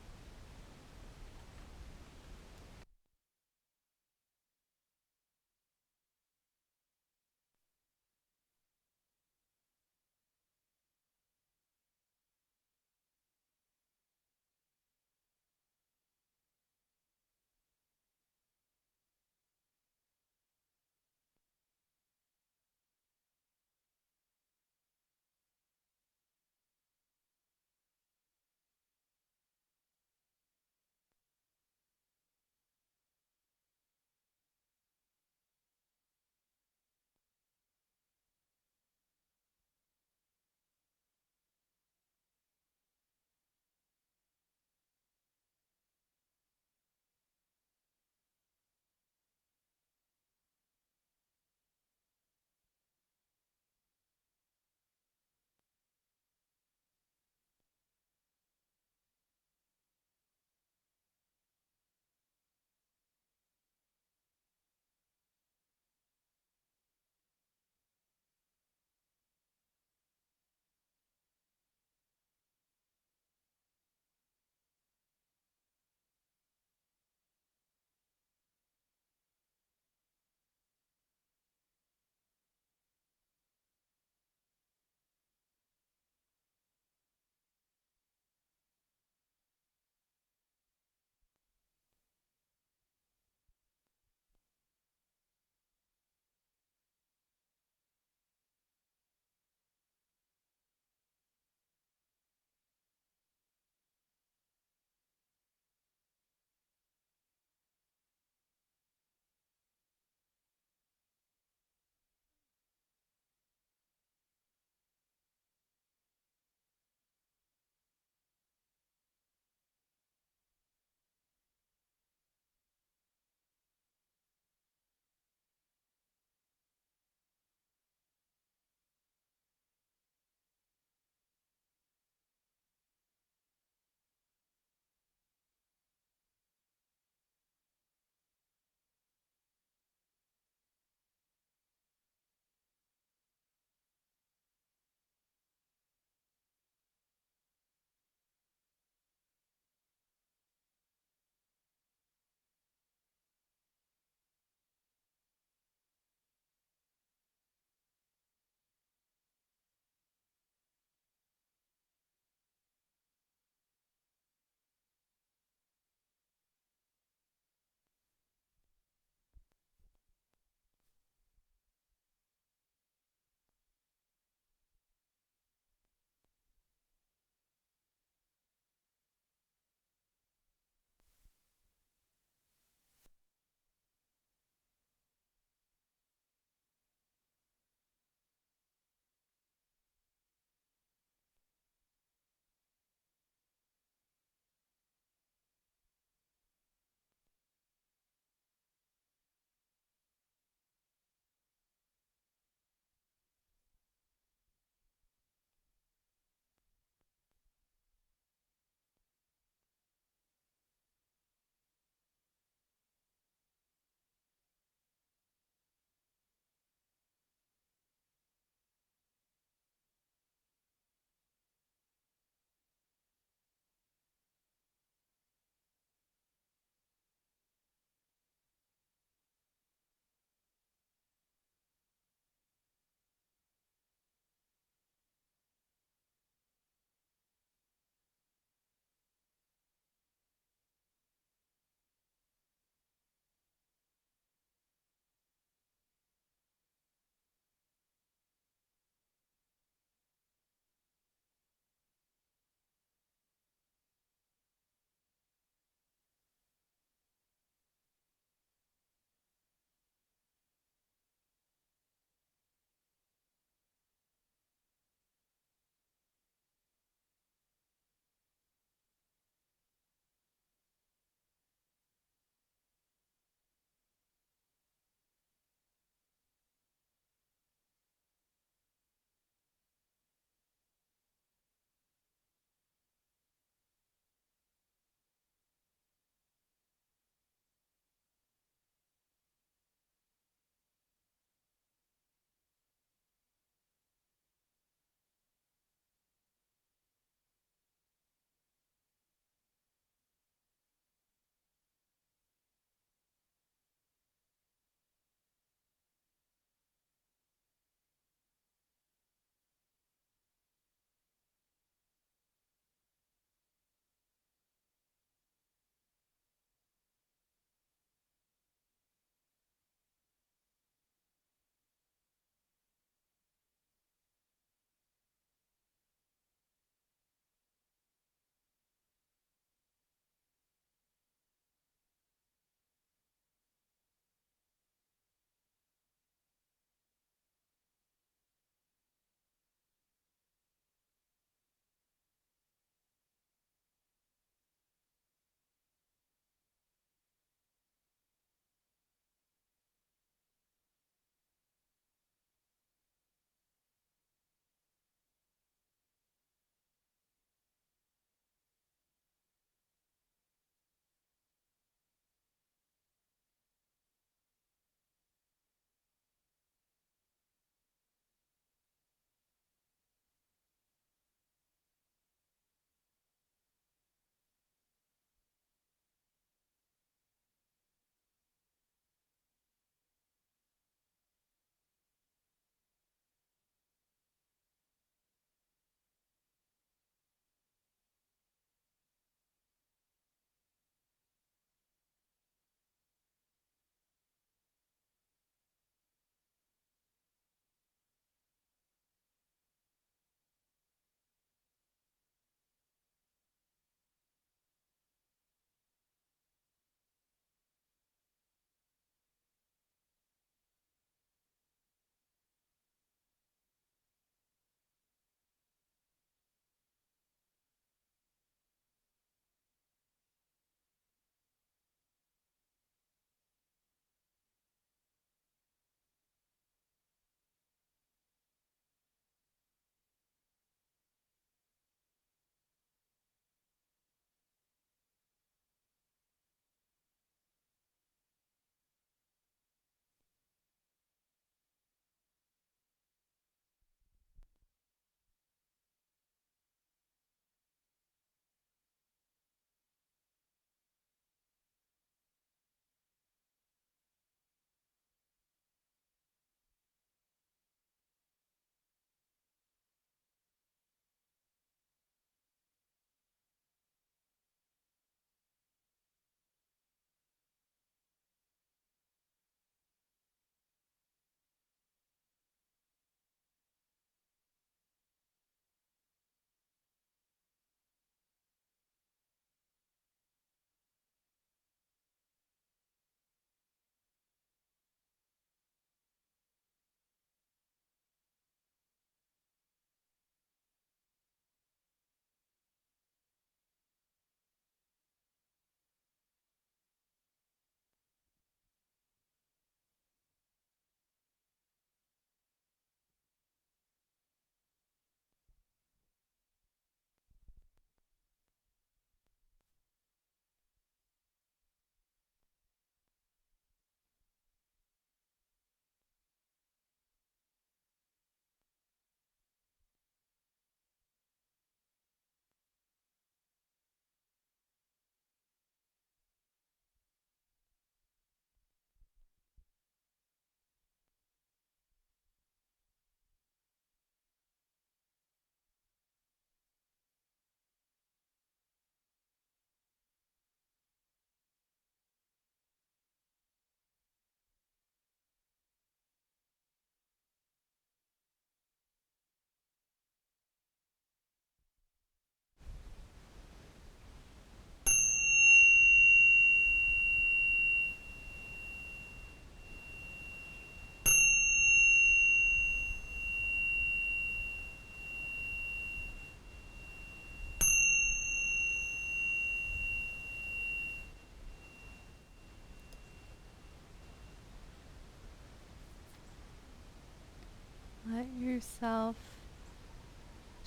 yourself.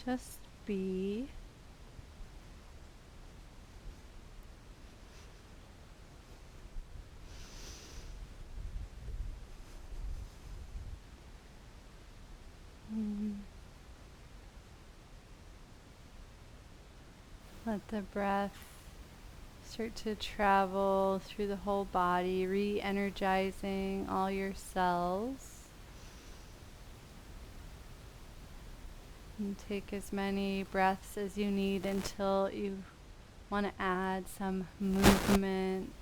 Just be. Mm. Let the breath start to travel through the whole body, re-energizing all your cells. And take as many breaths as you need until you want to add some movement.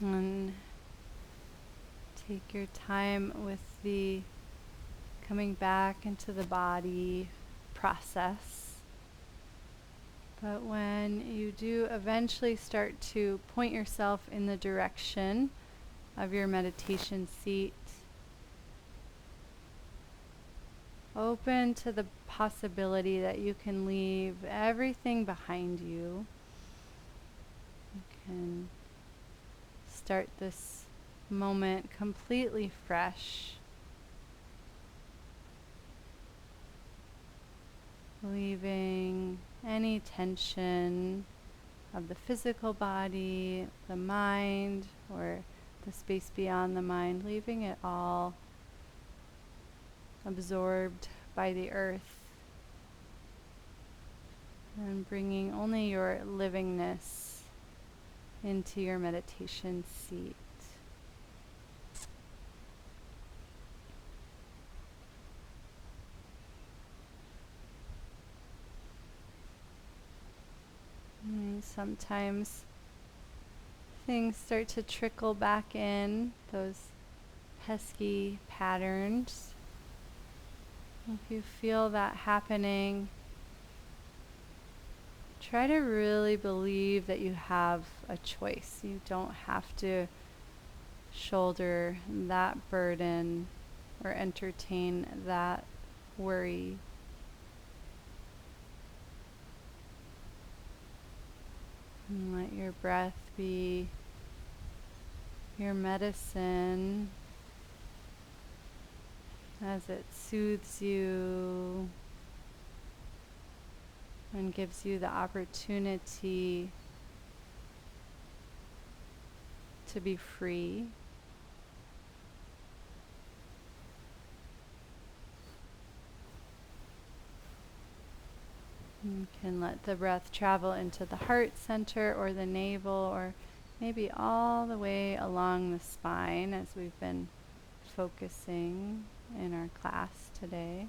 And take your time with the coming back into the body process. But when you do eventually start to point yourself in the direction of your meditation seat, open to the possibility that you can leave everything behind you. You can start this moment completely fresh, leaving any tension of the physical body, the mind, or the space beyond the mind, leaving it all absorbed by the earth and bringing only your livingness into your meditation seat. And sometimes things start to trickle back in, those pesky patterns. If you feel that happening, try to really believe that you have a choice. You don't have to shoulder that burden or entertain that worry. And let your breath be your medicine as it soothes you and gives you the opportunity to be free. You can let the breath travel into the heart center or the navel, or maybe all the way along the spine as we've been focusing in our class today.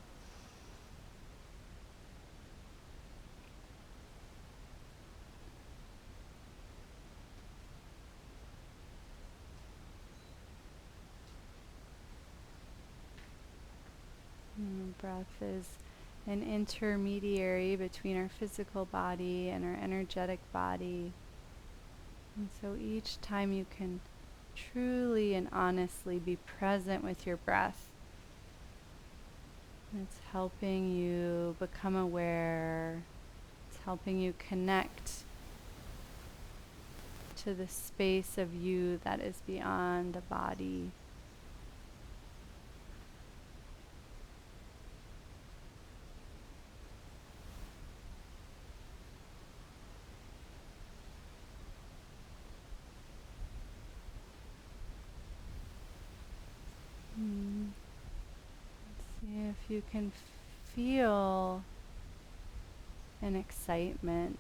And the breath is an intermediary between our physical body and our energetic body. And so each time you can truly and honestly be present with your breath, it's helping you become aware, it's helping you connect to the space of you that is beyond the body. See if you can feel an excitement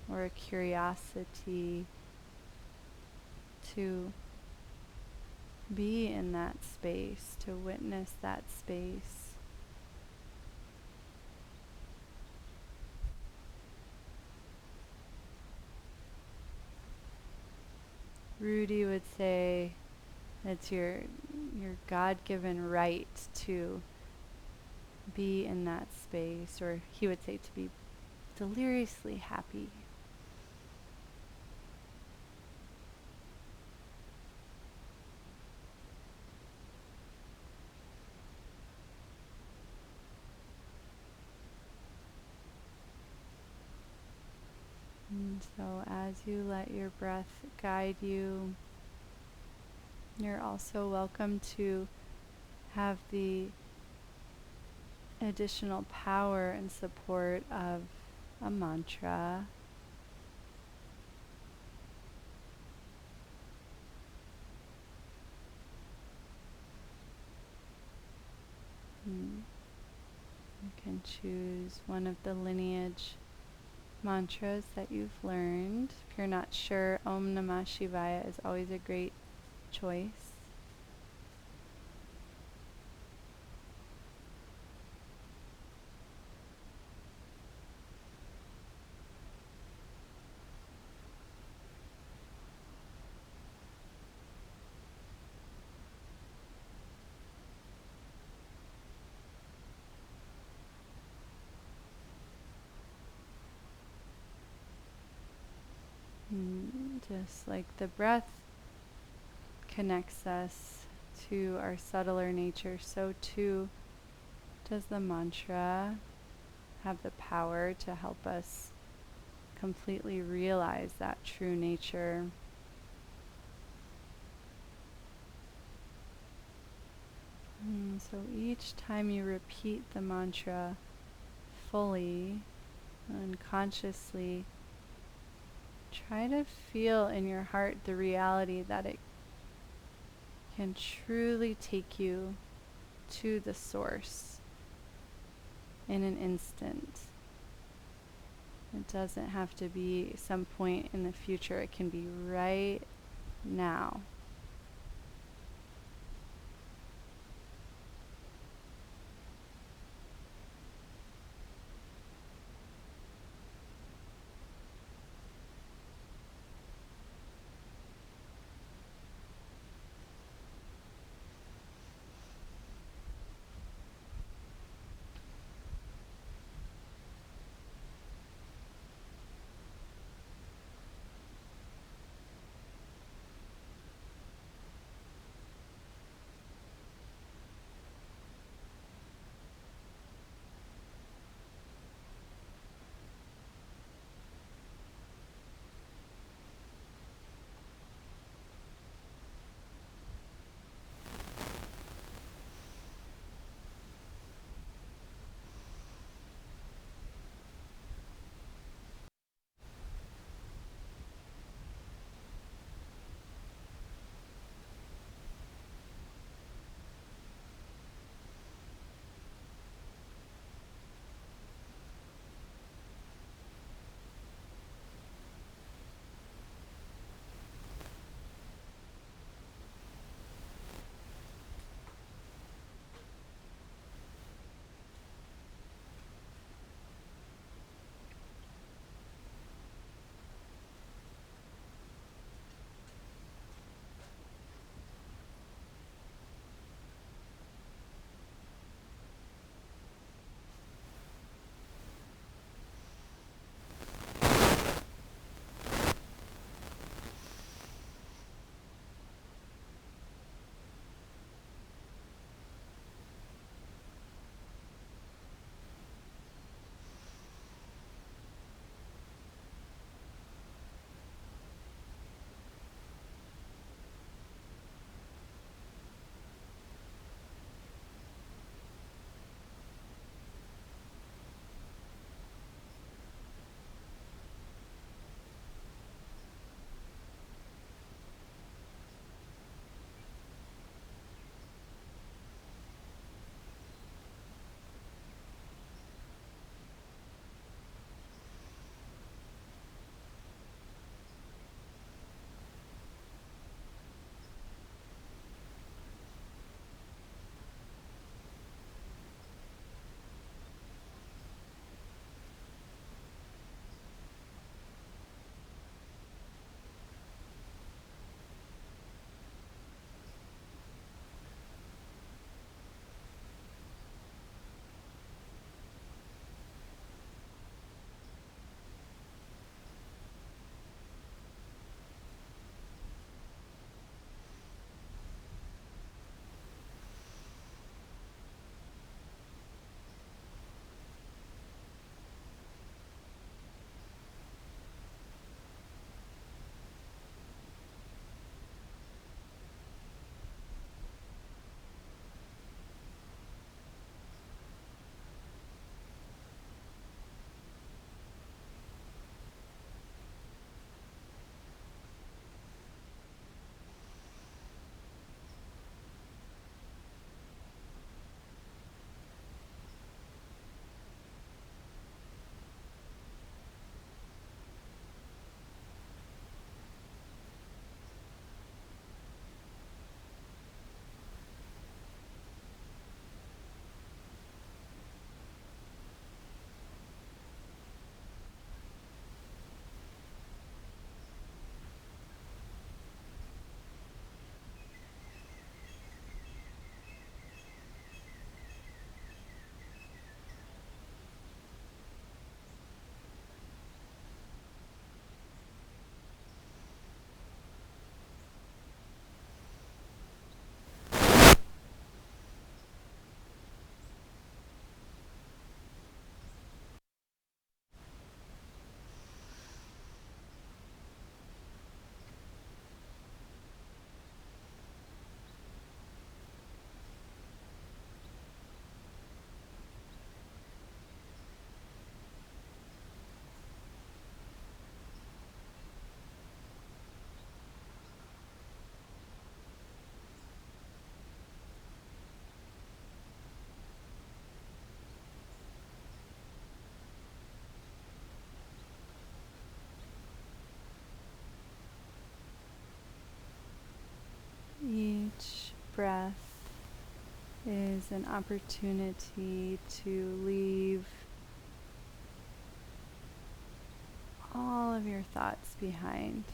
or a curiosity to be in that space, to witness that space. Rudy would say it's your God-given right to be in that space, or he would say to be deliriously happy. And so as you let your breath guide you, You're also welcome to have the additional power and support of a mantra. You can choose one of the lineage mantras that you've learned. If you're not sure, Om Namah Shivaya is always a great choice. Just like the breath connects us to our subtler nature, so too does the mantra have the power to help us completely realize that true nature. So each time you repeat the mantra fully and consciously, try to feel in your heart the reality that it can truly take you to the source in an instant. It doesn't have to be some point in the future. It can be right now. is an opportunity to leave all of your thoughts behind,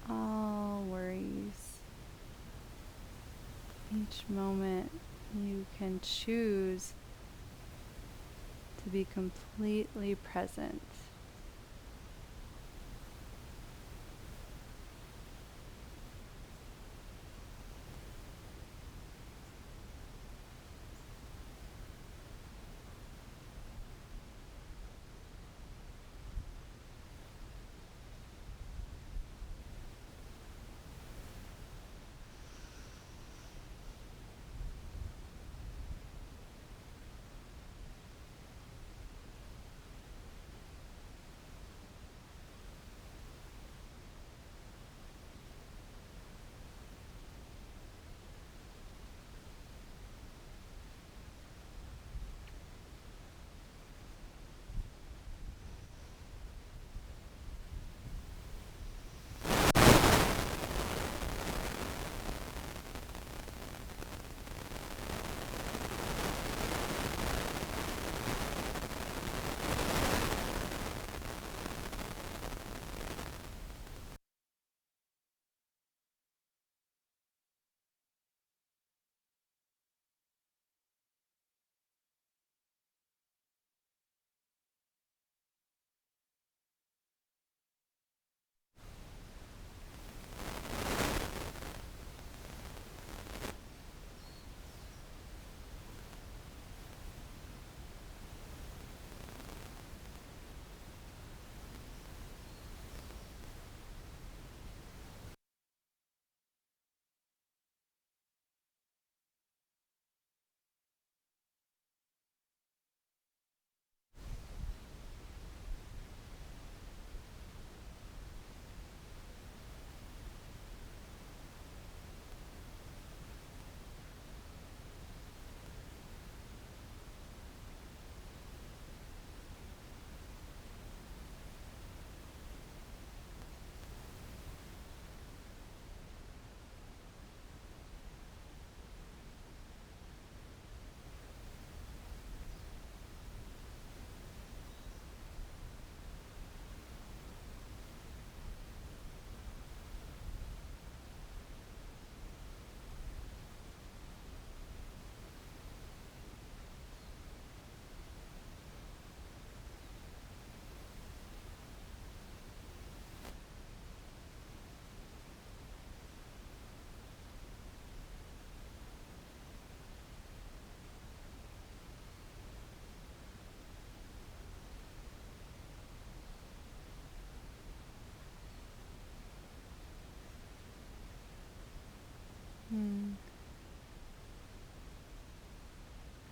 all worries. Each moment you can choose to be completely present.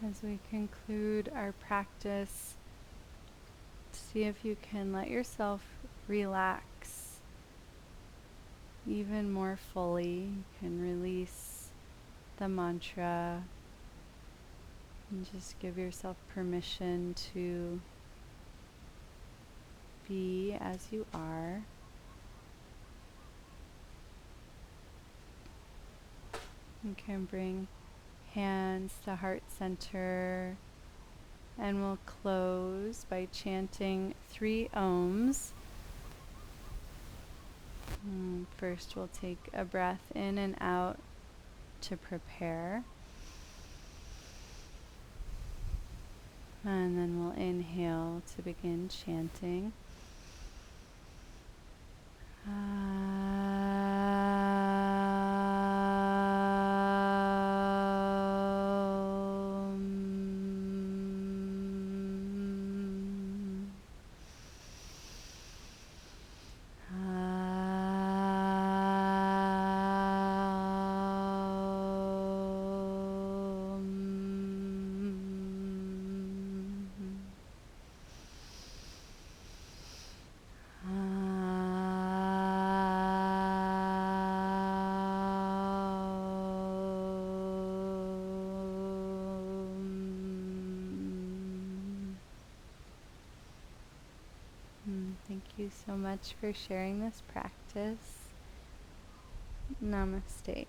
As we conclude our practice, see if you can let yourself relax even more fully. You can release the mantra and just give yourself permission to be as you are. You can bring hands to heart center, and we'll close by chanting 3 ohms. First, we'll take a breath in and out to prepare. And then we'll inhale to begin chanting. Thank you so much for sharing this practice. Namaste.